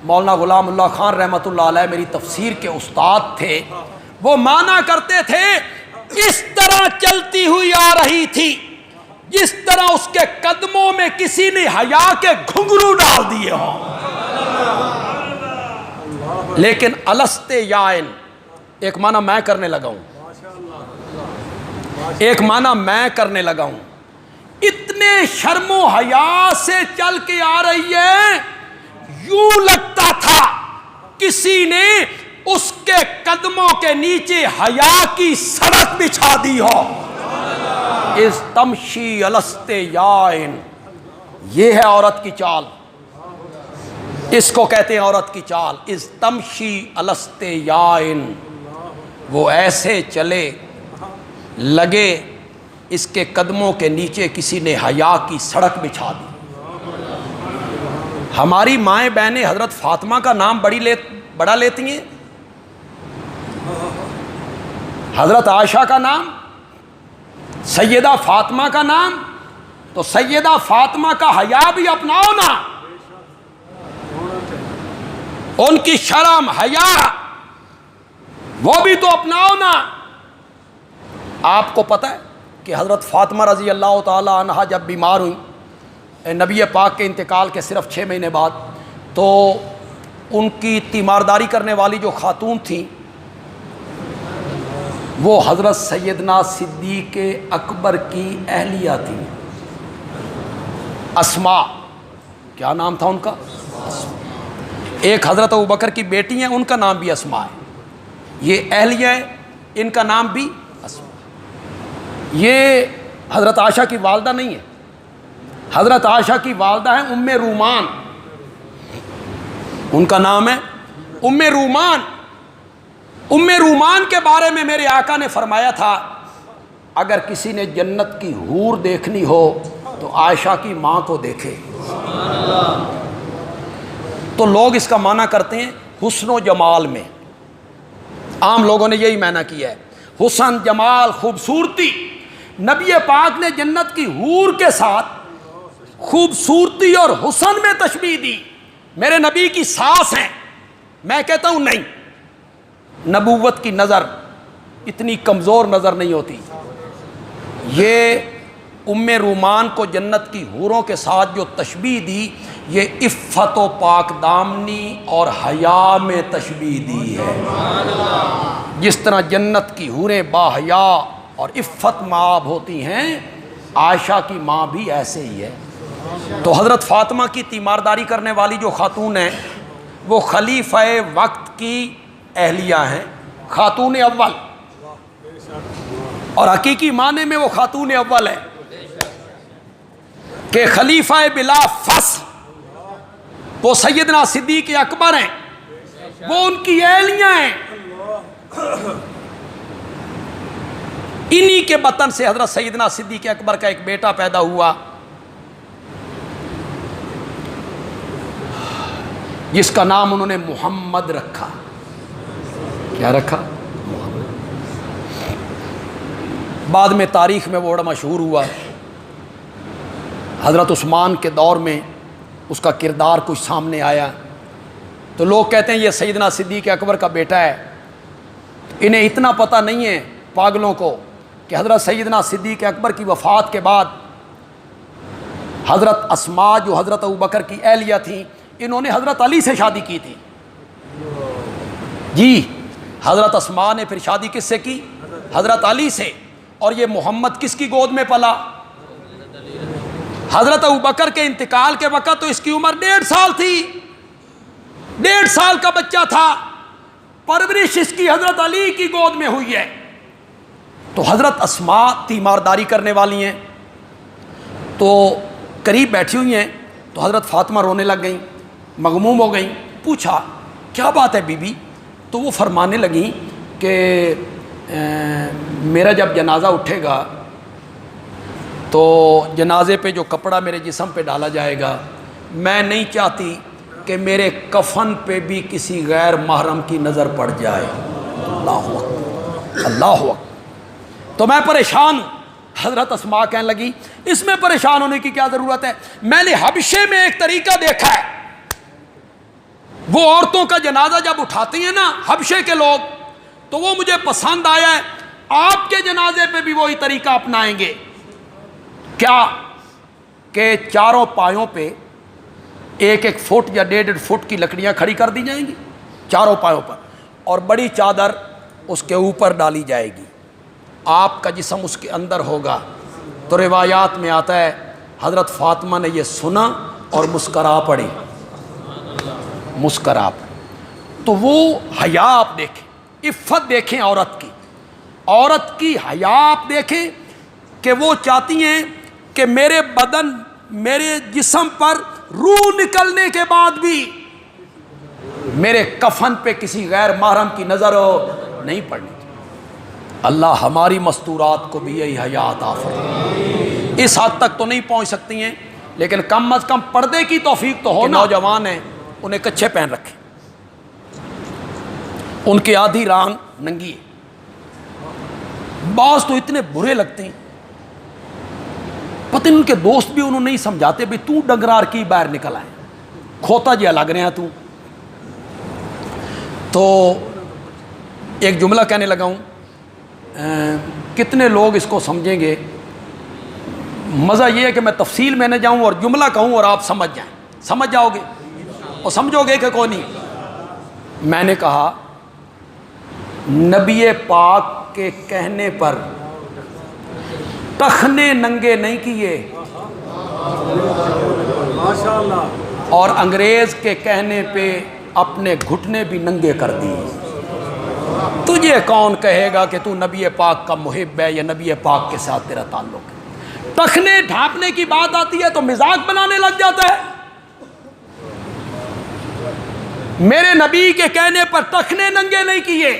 مولانا غلام اللہ خان رحمۃ اللہ علیہ میری تفسیر کے استاد تھے. وہ مانا کرتے تھے اس طرح چلتی ہوئی آ رہی تھی جس طرح اس کے قدموں میں کسی نے حیا کے گھنگرو ڈال دیے ہوں. لیکن الاستحیاء ایک معنی میں کرنے لگا ہوں، ایک معنی میں کرنے لگا ہوں. اتنے شرم و حیا سے چل کے آ رہی ہے، یوں لگتا تھا کسی نے اس کے قدموں کے نیچے حیا کی سڑک بچھا دی ہو. اس تمشی الاستحیاء، یہ ہے عورت کی چال، اس کو کہتے ہیں عورت کی چال. اس تمشی الاستحیاء، وہ ایسے چلے لگے اس کے قدموں کے نیچے کسی نے حیا کی سڑک بچھا دی. ہماری مائیں بہنیں حضرت فاطمہ کا نام بڑا لیتی ہیں، حضرت عائشہ کا نام، سیدہ فاطمہ کا نام. تو سیدہ فاطمہ کا حیا بھی اپناؤ نا، ان کی شرم حیا وہ بھی تو اپناؤ نا. آپ کو پتہ ہے کہ حضرت فاطمہ رضی اللہ تعالی عنہا جب بیمار ہوئی نبی پاک کے انتقال کے صرف 6 مہینے بعد، تو ان کی تیمارداری کرنے والی جو خاتون تھیں وہ حضرت سیدنا صدیق اکبر کی اہلیہ تھیں، اسماء. کیا نام تھا ان کا؟ ایک حضرت ابوبکر کی بیٹی ہیں، ان کا نام بھی اسماء ہے. یہ اہلیہ ہیں، ان کا نام بھی اسماء. یہ حضرت عائشہ کی والدہ نہیں ہے، حضرت عائشہ کی والدہ ہیں ام رومان، ان کا نام ہے ام رومان. ام رومان کے بارے میں میرے آقا نے فرمایا تھا اگر کسی نے جنت کی حور دیکھنی ہو تو عائشہ کی ماں کو دیکھے. تو لوگ اس کا معنی کرتے ہیں حسن و جمال میں، عام لوگوں نے یہی معنی کیا ہے، حسن، جمال، خوبصورتی. نبی پاک نے جنت کی حور کے ساتھ خوبصورتی اور حسن میں تشبیہ دی. میرے نبی کی ساس ہیں، میں کہتا ہوں نہیں، نبوت کی نظر اتنی کمزور نظر نہیں ہوتی. یہ ام رومان کو جنت کی حوروں کے ساتھ جو تشبیہ دی، یہ عفت و پاک دامنی اور حیا میں تشبیہ دی ہے. جس طرح جنت کی حوریں با حیا اور عفت مآب ہوتی ہیں، عائشہ کی ماں بھی ایسے ہی ہے. تو حضرت فاطمہ کی تیمارداری کرنے والی جو خاتون ہیں وہ خلیفہ وقت کی اہلیہ ہیں، خاتون اول، اور حقیقی معنی میں وہ خاتون اول ہے کہ خلیفہ بلا فصل وہ سیدنا صدیق اکبر ہیں، وہ ان کی اہلیہ ہیں. انہی کے بطن سے حضرت سیدنا صدیق اکبر کا ایک بیٹا پیدا ہوا جس کا نام انہوں نے محمد رکھا. کیا رکھا؟ محمد. بعد میں تاریخ میں وہ بڑا مشہور ہوا. حضرت عثمان کے دور میں اس کا کردار کچھ سامنے آیا تو لوگ کہتے ہیں یہ سیدنا صدیق اکبر کا بیٹا ہے. انہیں اتنا پتہ نہیں ہے پاگلوں کو کہ حضرت سیدنا صدیق اکبر کی وفات کے بعد حضرت اسماء جو حضرت ابوبکر کی اہلیہ تھیں، انہوں نے حضرت علی سے شادی کی تھی. جی، حضرت اسماء نے پھر شادی کس سے کی؟ حضرت علی سے. اور یہ محمد کس کی گود میں پلا؟ حضرت ابوبکر کے انتقال کے وقت تو اس کی عمر 1.5 سال تھی، 1.5 سال کا بچہ تھا. پرورش اس کی حضرت علی کی گود میں ہوئی ہے. تو حضرت اسماء تیمارداری کرنے والی ہیں، تو قریب بیٹھی ہوئی ہیں، تو حضرت فاطمہ رونے لگ گئیں، مغموم ہو گئیں. پوچھا کیا بات ہے بی بی؟ تو وہ فرمانے لگیں کہ میرا جب جنازہ اٹھے گا تو جنازے پہ جو کپڑا میرے جسم پہ ڈالا جائے گا، میں نہیں چاہتی کہ میرے کفن پہ بھی کسی غیر محرم کی نظر پڑ جائے. اللہ اکبر، اللہ اکبر. تو میں پریشان ہوں. حضرت اسماء کہنے لگی اس میں پریشان ہونے کی کیا ضرورت ہے، میں نے حبشے میں ایک طریقہ دیکھا ہے، وہ عورتوں کا جنازہ جب اٹھاتی ہیں نا حبشے کے لوگ، تو وہ مجھے پسند آیا ہے، آپ کے جنازے پہ بھی وہی طریقہ اپنائیں گے. کیا کہ چاروں پایوں پہ ایک ایک فٹ یا 1.5 فٹ کی لکڑیاں کھڑی کر دی جائیں گی چاروں پایوں پر، اور بڑی چادر اس کے اوپر ڈالی جائے گی، آپ کا جسم اس کے اندر ہوگا. تو روایات میں آتا ہے حضرت فاطمہ نے یہ سنا اور مسکرا پڑی، مسکرا پڑی. تو وہ حیا آپ دیکھیں، عفت دیکھیں عورت کی حیا آپ دیکھیں کہ وہ چاہتی ہیں کہ میرے بدن، میرے جسم پر روح نکلنے کے بعد بھی میرے کفن پہ کسی غیر محرم کی نظر نہیں پڑنی. اللہ ہماری مستورات کو بھی یہی حیا عطا فرمائے. اس حد تک تو نہیں پہنچ سکتی ہیں لیکن کم از کم پردے کی توفیق تو ہو. نوجوان ہیں انہیں کچھے پہن رکھے، ان کی آدھی رانگ ننگی ہے. بعض تو اتنے برے لگتے ہیں، پتہ نہیں ان کے دوست بھی انہوں نہیں سمجھاتے بھی تو ڈنگرار کی باہر نکل آئے، کھوتا جیا لگ رہے ہیں تو. تو ایک جملہ کہنے لگا ہوں، کتنے لوگ اس کو سمجھیں گے. مزہ یہ ہے کہ میں تفصیل میں نہ جاؤں اور جملہ کہوں اور آپ سمجھ جائیں، سمجھ جاؤ گے اور سمجھو گے کہ کوئی نہیں. میں نے کہا نبی پاک کے کہنے پر ٹخنے ننگے نہیں کیے اور انگریز کے کہنے پہ اپنے گھٹنے بھی ننگے کر دیے. تجھے کون کہے گا کہ تو نبی پاک کا محب ہے یا نبی پاک کے ساتھ تیرا تعلق ہے؟ ٹخنے ڈھانپنے کی بات آتی ہے تو مزاق بنانے لگ جاتا ہے. میرے نبی کے کہنے پر ٹخنے ننگے نہیں کیے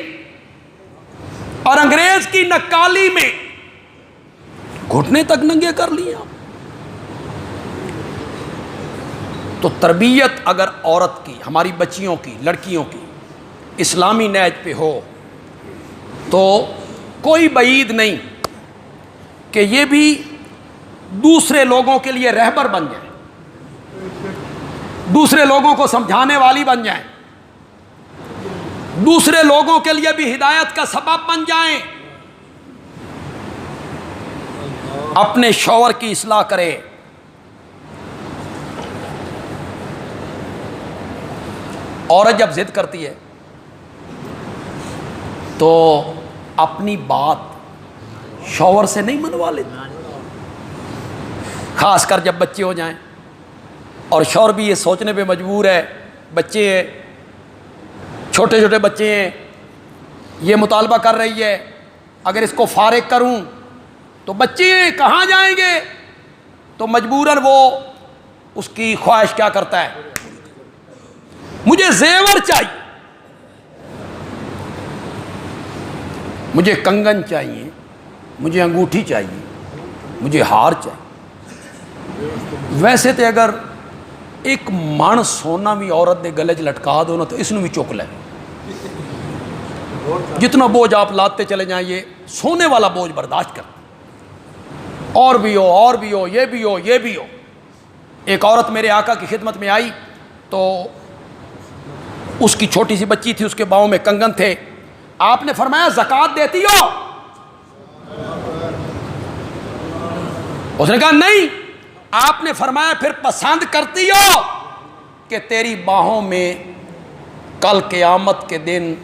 اور انگریز کی نکالی میں گھٹنے تک ننگے کر لیے. تو تربیت اگر عورت کی، ہماری بچیوں کی، لڑکیوں کی اسلامی نہج پہ ہو تو کوئی بعید نہیں کہ یہ بھی دوسرے لوگوں کے لیے رہبر بن جائیں، دوسرے لوگوں کو سمجھانے والی بن جائیں، دوسرے لوگوں کے لیے بھی ہدایت کا سبب بن جائیں. اپنے شوہر کی اصلاح کرے. عورت جب ضد کرتی ہے تو اپنی بات شوہر سے نہیں منوا لیتی، خاص کر جب بچے ہو جائیں اور شوہر بھی یہ سوچنے پہ مجبور ہے بچے ہیں، چھوٹے چھوٹے بچے ہیں، یہ مطالبہ کر رہی ہے اگر اس کو فارغ کروں تو بچے کہاں جائیں گے، تو مجبوراً وہ اس کی خواہش کیا کرتا ہے، مجھے زیور چاہیے، مجھے کنگن چاہیے، مجھے انگوٹھی چاہیے، مجھے ہار چاہیے. ویسے تو اگر ایک من سونا بھی عورت نے گلے چ لٹکا دو نا تو اس نے بھی چک لے. جتنا بوجھ آپ لاتے چلے جائیں یہ سونے والا بوجھ برداشت کر، اور بھی ہو اور بھی ہو، یہ بھی ہو یہ بھی ہو. ایک عورت میرے آقا کی خدمت میں آئی تو اس کی چھوٹی سی بچی تھی، اس کے باؤں میں کنگن تھے. آپ نے فرمایا زکوٰۃ دیتی ہو؟ اس نے کہا نہیں. آپ نے فرمایا پھر پسند کرتی ہو کہ تیری باہوں میں کل قیامت کے دن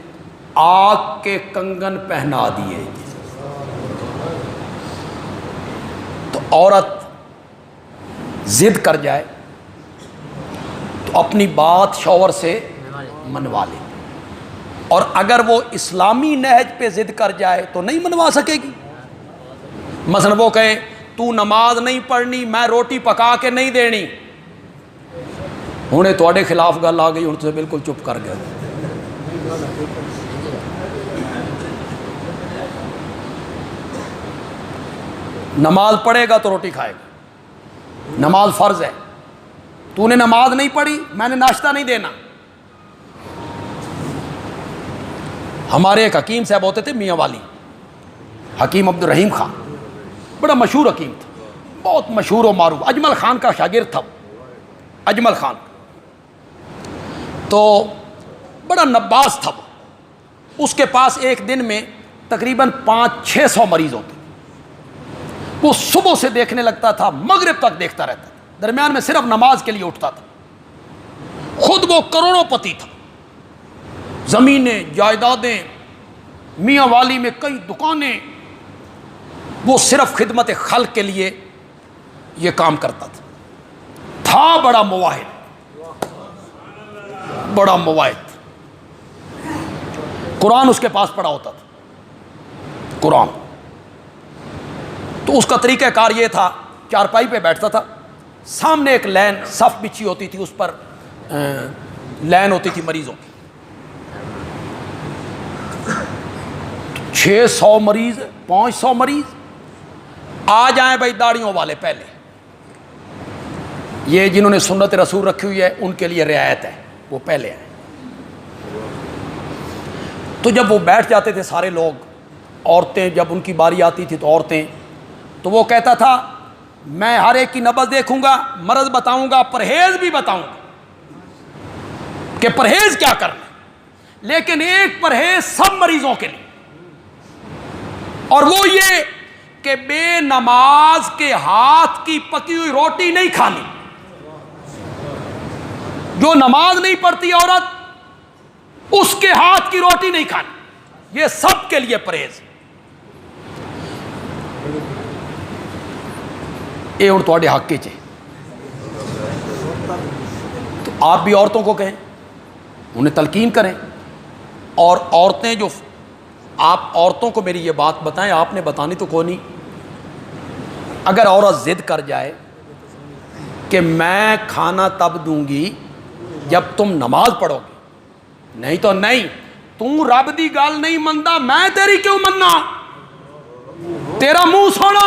آگ کے کنگن پہنا دیے. تو عورت ضد کر جائے تو اپنی بات شوہر سے منوا لے، اور اگر وہ اسلامی نہج پہ ضد کر جائے تو نہیں منوا سکے گی. مثلا وہ کہے تو نماز نہیں پڑھنی میں روٹی پکا کے نہیں دینی، ہوں تھوڑے خلاف گل آ گئی، ہوں تو بالکل چپ کر گئے۔ نماز پڑھے گا تو روٹی کھائے گا، نماز فرض ہے، تو نے نماز نہیں پڑھی میں نے ناشتہ نہیں دینا۔ ہمارے ایک حکیم صاحب ہوتے تھے میاں والی، حکیم عبد الرحیم خان، بڑا مشہور حکیم تھا، بہت مشہور و معروف، اجمل خان کا شاگرد تھا، اجمل خان، تو بڑا نباز تھا وہ۔ اس کے پاس ایک دن میں تقریباً 500-600 مریض ہوتے، وہ صبح سے دیکھنے لگتا تھا مغرب تک دیکھتا رہتا تھا، درمیان میں صرف نماز کے لیے اٹھتا تھا۔ خود وہ کروڑوں پتی تھا، زمینیں جائیدادیں، میاں والی میں کئی دکانیں، وہ صرف خدمت خلق کے لیے یہ کام کرتا تھا بڑا مواحد، بڑا مواحد۔ قرآن اس کے پاس پڑھا ہوتا تھا، قرآن۔ تو اس کا طریقہ کار یہ تھا، چارپائی پہ بیٹھتا تھا، سامنے ایک لین صف بچھی ہوتی تھی، اس پر لین ہوتی تھی مریضوں کی، 600 مریض 500 مریض آ جائیں بھائی داڑھیوں والے پہلے، یہ جنہوں نے سنت رسول رکھی ہوئی ہے ان کے لیے رعایت ہے، وہ پہلے آئیں۔ تو جب وہ بیٹھ جاتے تھے سارے لوگ، عورتیں جب ان کی باری آتی تھی تو عورتیں، تو وہ کہتا تھا میں ہر ایک کی نبض دیکھوں گا، مرض بتاؤں گا، پرہیز بھی بتاؤں گا کہ پرہیز کیا کرنا، لیکن ایک پرہیز سب مریضوں کے لیے، اور وہ یہ کہ بے نماز کے ہاتھ کی پکی ہوئی روٹی نہیں کھانی۔ جو نماز نہیں پڑھتی عورت اس کے ہاتھ کی روٹی نہیں کھانی، یہ سب کے لیے پرہیز۔ یہ ہوں تھوڑے حق کے چاہیے، تو آپ بھی عورتوں کو کہیں، انہیں تلقین کریں، اور عورتیں جو، آپ عورتوں کو میری یہ بات بتائیں، آپ نے بتانی تو کوئی نہیں، اگر عورت ضد کر جائے کہ میں کھانا تب دوں گی جب تم نماز پڑھو گے، نہیں تو نہیں، تم رب دی گل نہیں مندا، میں تیری کیوں مننا، تیرا منہ سونا،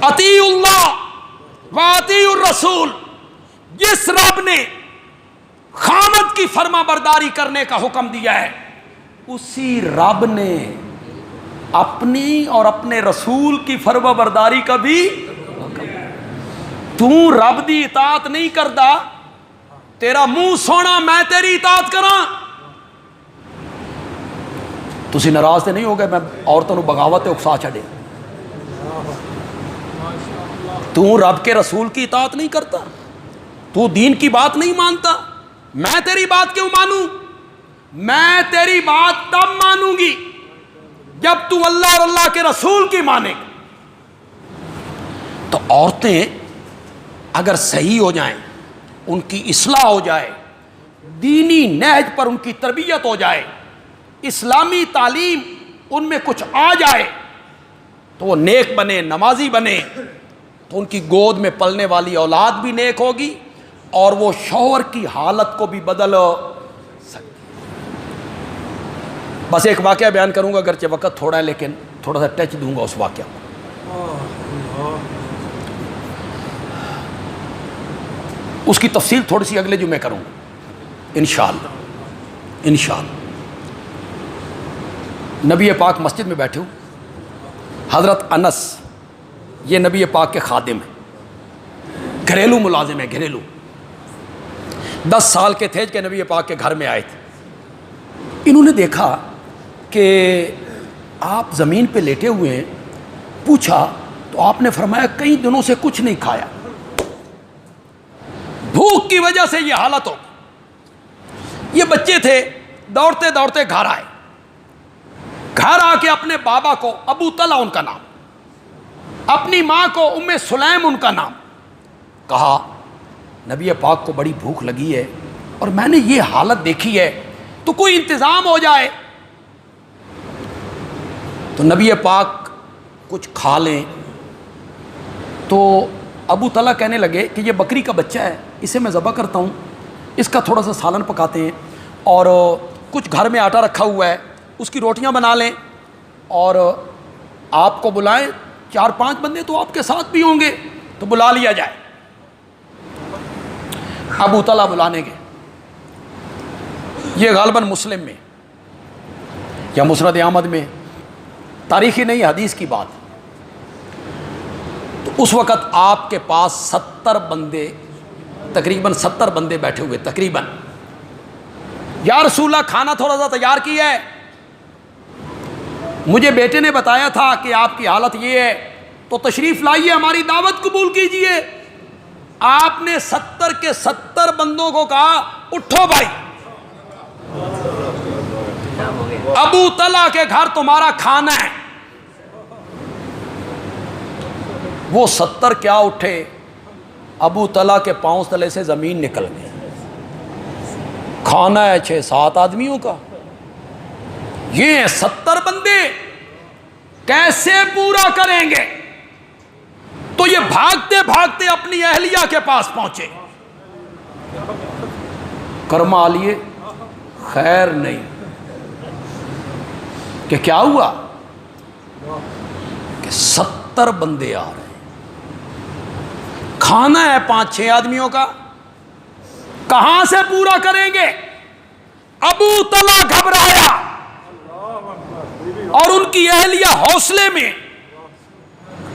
اطیع اللہ و اطیع الرسول، جس رب نے خامد کی فرما برداری کرنے کا حکم دیا ہے، اسی رب نے اپنی اور اپنے رسول کی فرما برداری کا بھی حکم۔ تو رب دی اطاعت نہیں کردا، تیرا منہ سونا میں تیری اطاعت کراں۔ تسی ناراض تے نہیں ہو گئے میں عورتوں نو بغاوت تے اکسا چھڈے؟ تو رب کے رسول کی اطاعت نہیں کرتا، تو دین کی بات نہیں مانتا، میں تیری بات کیوں مانوں؟ میں تیری بات تب مانوں گی جب تو اللہ اور اللہ کے رسول کی مانے گا۔ تو عورتیں اگر صحیح ہو جائیں، ان کی اصلاح ہو جائے، دینی نہج پر ان کی تربیت ہو جائے، اسلامی تعلیم ان میں کچھ آ جائے، تو وہ نیک بنے، نمازی بنے، تو ان کی گود میں پلنے والی اولاد بھی نیک ہوگی، اور وہ شوہر کی حالت کو بھی بدل سکتی۔ بس ایک واقعہ بیان کروں گا، اگرچہ وقت تھوڑا ہے لیکن تھوڑا سا ٹچ دوں گا اس واقعہ کو۔ اس کی تفصیل تھوڑی سی اگلے جمعے کروں گا انشاءاللہ۔ انشاءاللہ نبی پاک مسجد میں بیٹھے ہوں، حضرت انس یہ نبی پاک کے خادم ہیں، گھریلو ملازم ہیں، گھریلو، 10 سال کے تھے کہ نبی پاک کے گھر میں آئے تھے۔ انہوں نے دیکھا کہ آپ زمین پہ لیٹے ہوئے ہیں، پوچھا تو آپ نے فرمایا کئی دنوں سے کچھ نہیں کھایا، بھوک کی وجہ سے یہ حالت ہو۔ یہ بچے تھے، دوڑتے دوڑتے گھر آئے، گھر آ کے اپنے بابا کو، ابو طلحہ ان کا نام، اپنی ماں کو ام سلیم ان کا نام، کہا نبی پاک کو بڑی بھوک لگی ہے اور میں نے یہ حالت دیکھی ہے، تو کوئی انتظام ہو جائے۔ تو نبی پاک کچھ کھا لیں. تو ابو طلحہ کہنے لگے کہ یہ بکری کا بچہ ہے, اسے میں ذبح کرتا ہوں, اس کا تھوڑا سا سالن پکاتے ہیں, اور کچھ گھر میں آٹا رکھا ہوا ہے, اس کی روٹیاں بنا لیں, اور آپ کو بلائیں, 4-5 بندے تو آپ کے ساتھ بھی ہوں گے, تو بلا لیا جائے. ابو طلحہ بلانے گئے. یہ غالباً مسلم میں یا مسند احمد میں, تاریخی نہیں, حدیث کی بات. تو اس وقت آپ کے پاس 70 بندے, تقریباً 70 بندے بیٹھے ہوئے تقریباً. یا رسول اللہ کھانا تھوڑا سا تیار کیا ہے, مجھے بیٹے نے بتایا تھا کہ آپ کی حالت یہ ہے, تو تشریف لائیے, ہماری دعوت قبول کیجئے. آپ نے 70 کے 70 بندوں کو کہا اٹھو بھائی, ابو طلحہ کے گھر تمہارا کھانا ہے. وہ 70 کیا اٹھے, ابو طلحہ کے پاؤں تلے سے زمین نکل گئی. کھانا ہے 6-7 آدمیوں کا, یہ 70 بندے کیسے پورا کریں گے؟ تو یہ بھاگتے بھاگتے اپنی اہلیہ کے پاس پہنچے. کرما لیے, خیر نہیں. کہ کیا ہوا؟ کہ 70 بندے آ رہے ہیں, کھانا ہے 5-6 آدمیوں کا, کہاں سے پورا کریں گے؟ ابو طلحہ گھبرایا, اور ان کی اہلیہ حوصلے میں.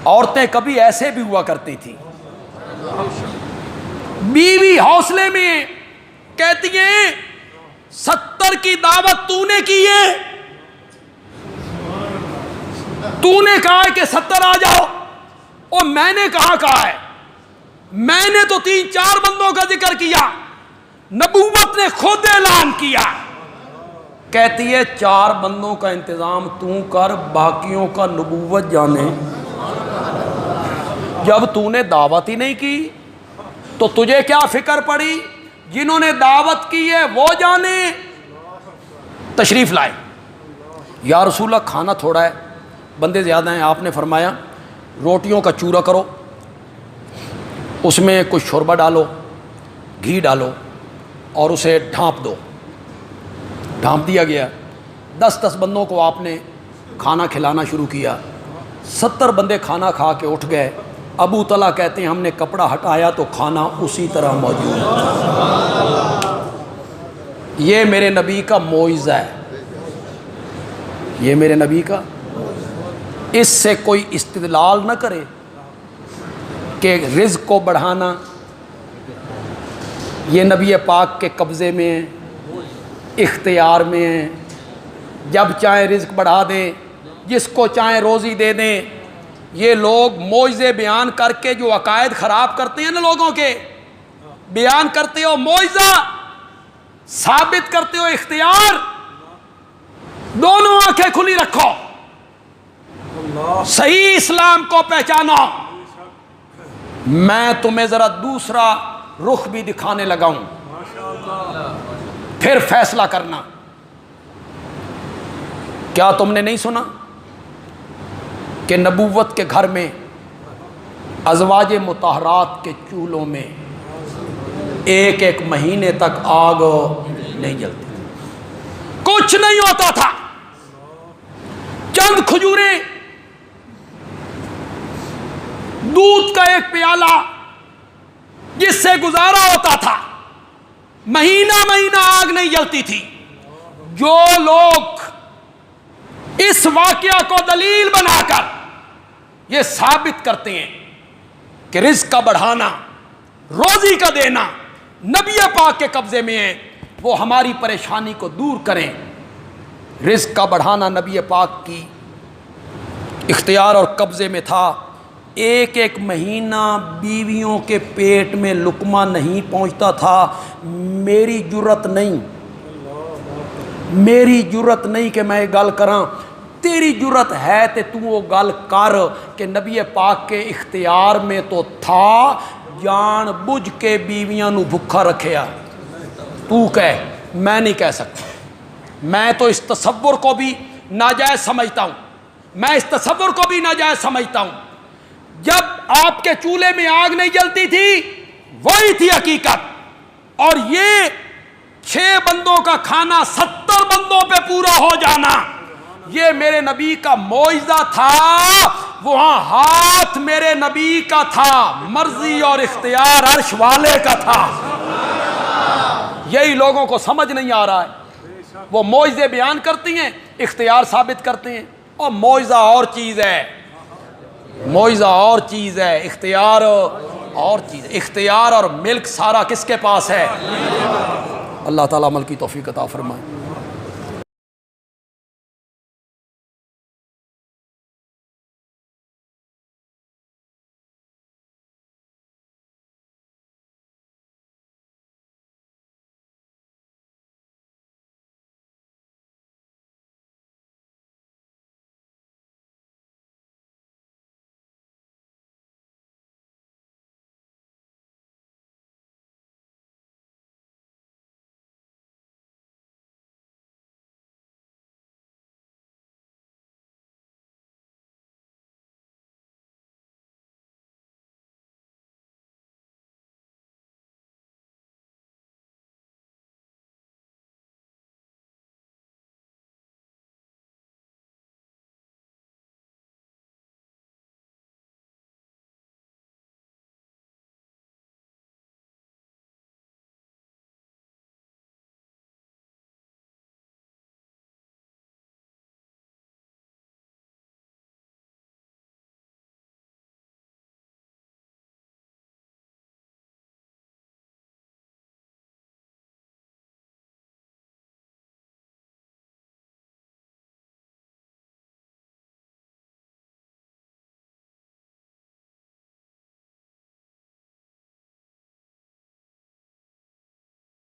عورتیں کبھی ایسے بھی ہوا کرتی تھی, بیوی حوصلے میں کہتی ہیں 70 کی دعوت تو نے کی ہے, تو نے کہا ہے کہ 70 آ جاؤ, اور میں نے کہا ہے, میں نے تو 3-4 بندوں کا ذکر کیا, نبوت نے خود اعلان کیا. کہتی ہے 4 بندوں کا انتظام تو کر, باقیوں کا نبوت جانے. جب تو نے دعوت ہی نہیں کی تو تجھے کیا فکر پڑی؟ جنہوں نے دعوت کی ہے وہ جانے. تشریف لائے. یا رسول اللہ کھانا تھوڑا ہے, بندے زیادہ ہیں. آپ نے فرمایا روٹیوں کا چورا کرو, اس میں کچھ شوربہ ڈالو, گھی ڈالو, اور اسے ڈھانپ دو. ڈھانپ دیا گیا. 10 بندوں کو آپ نے کھانا کھلانا شروع کیا. 70 بندے کھانا کھا کے اٹھ گئے. ابو طلحہ کہتے ہیں ہم نے کپڑا ہٹایا تو کھانا اسی طرح موجود تھا. یہ میرے نبی کا معجزہ ہے, یہ میرے نبی کا. اس سے کوئی استدلال نہ کرے کہ رزق کو بڑھانا یہ نبی پاک کے قبضے میں ہے, اختیار میں ہے, جب چاہیں رزق بڑھا دیں, جس کو چاہیں روزی دے دیں. یہ لوگ معجزے بیان کر کے جو عقائد خراب کرتے ہیں نا لوگوں کے, بیان کرتے ہو معجزہ, ثابت کرتے ہو اختیار. دونوں آنکھیں کھلی رکھو, صحیح اسلام کو پہچانو. میں تمہیں ذرا دوسرا رخ بھی دکھانے لگا ہوں, پھر فیصلہ کرنا. کیا تم نے نہیں سنا کہ نبوت کے گھر میں ازواج مطہرات کے چولہوں میں 1 مہینے تک آگ نہیں جلتی تھی, کچھ نہیں ہوتا تھا. چند کھجوریں, دودھ کا 1 پیالہ, جس سے گزارا ہوتا تھا. مہینہ آگ نہیں جلتی تھی. جو لوگ اس واقعہ کو دلیل بنا کر یہ ثابت کرتے ہیں کہ رزق کا بڑھانا, روزی کا دینا نبی پاک کے قبضے میں ہے, وہ ہماری پریشانی کو دور کریں. رزق کا بڑھانا نبی پاک کی اختیار اور قبضے میں تھا. 1 مہینہ بیویوں کے پیٹ میں لقمہ نہیں پہنچتا تھا. میری جرت نہیں کہ میں گل کراں, تیری جرت ہے تے تو وہ گل کر کہ نبی پاک کے اختیار میں تو تھا, جان بوجھ کے بیویاں نو بھکھا رکھیا. تو کہہ, میں نہیں کہہ سکتا. میں تو اس تصور کو بھی ناجائز سمجھتا ہوں. میں اس تصور کو بھی ناجائز سمجھتا ہوں. جب آپ کے چولہے میں آگ نہیں جلتی تھی وہی تھی حقیقت, اور یہ 6 بندوں کا کھانا 70 بندوں پہ پورا ہو جانا یہ میرے نبی کا معجزہ تھا. وہاں ہاتھ میرے نبی کا تھا, مرضی اور اختیار عرش والے کا تھا. یہی لوگوں کو سمجھ نہیں آ رہا ہے. وہ معجزے بیان کرتی ہیں, اختیار ثابت کرتے ہیں, اور معجزہ اور چیز ہے, معجزہ اور چیز ہے, اختیار اور چیز ہے. اختیار اور ملک سارا کس کے پاس ہے؟ اللہ تعالیٰ عمل کی توفیق عطا فرمائے.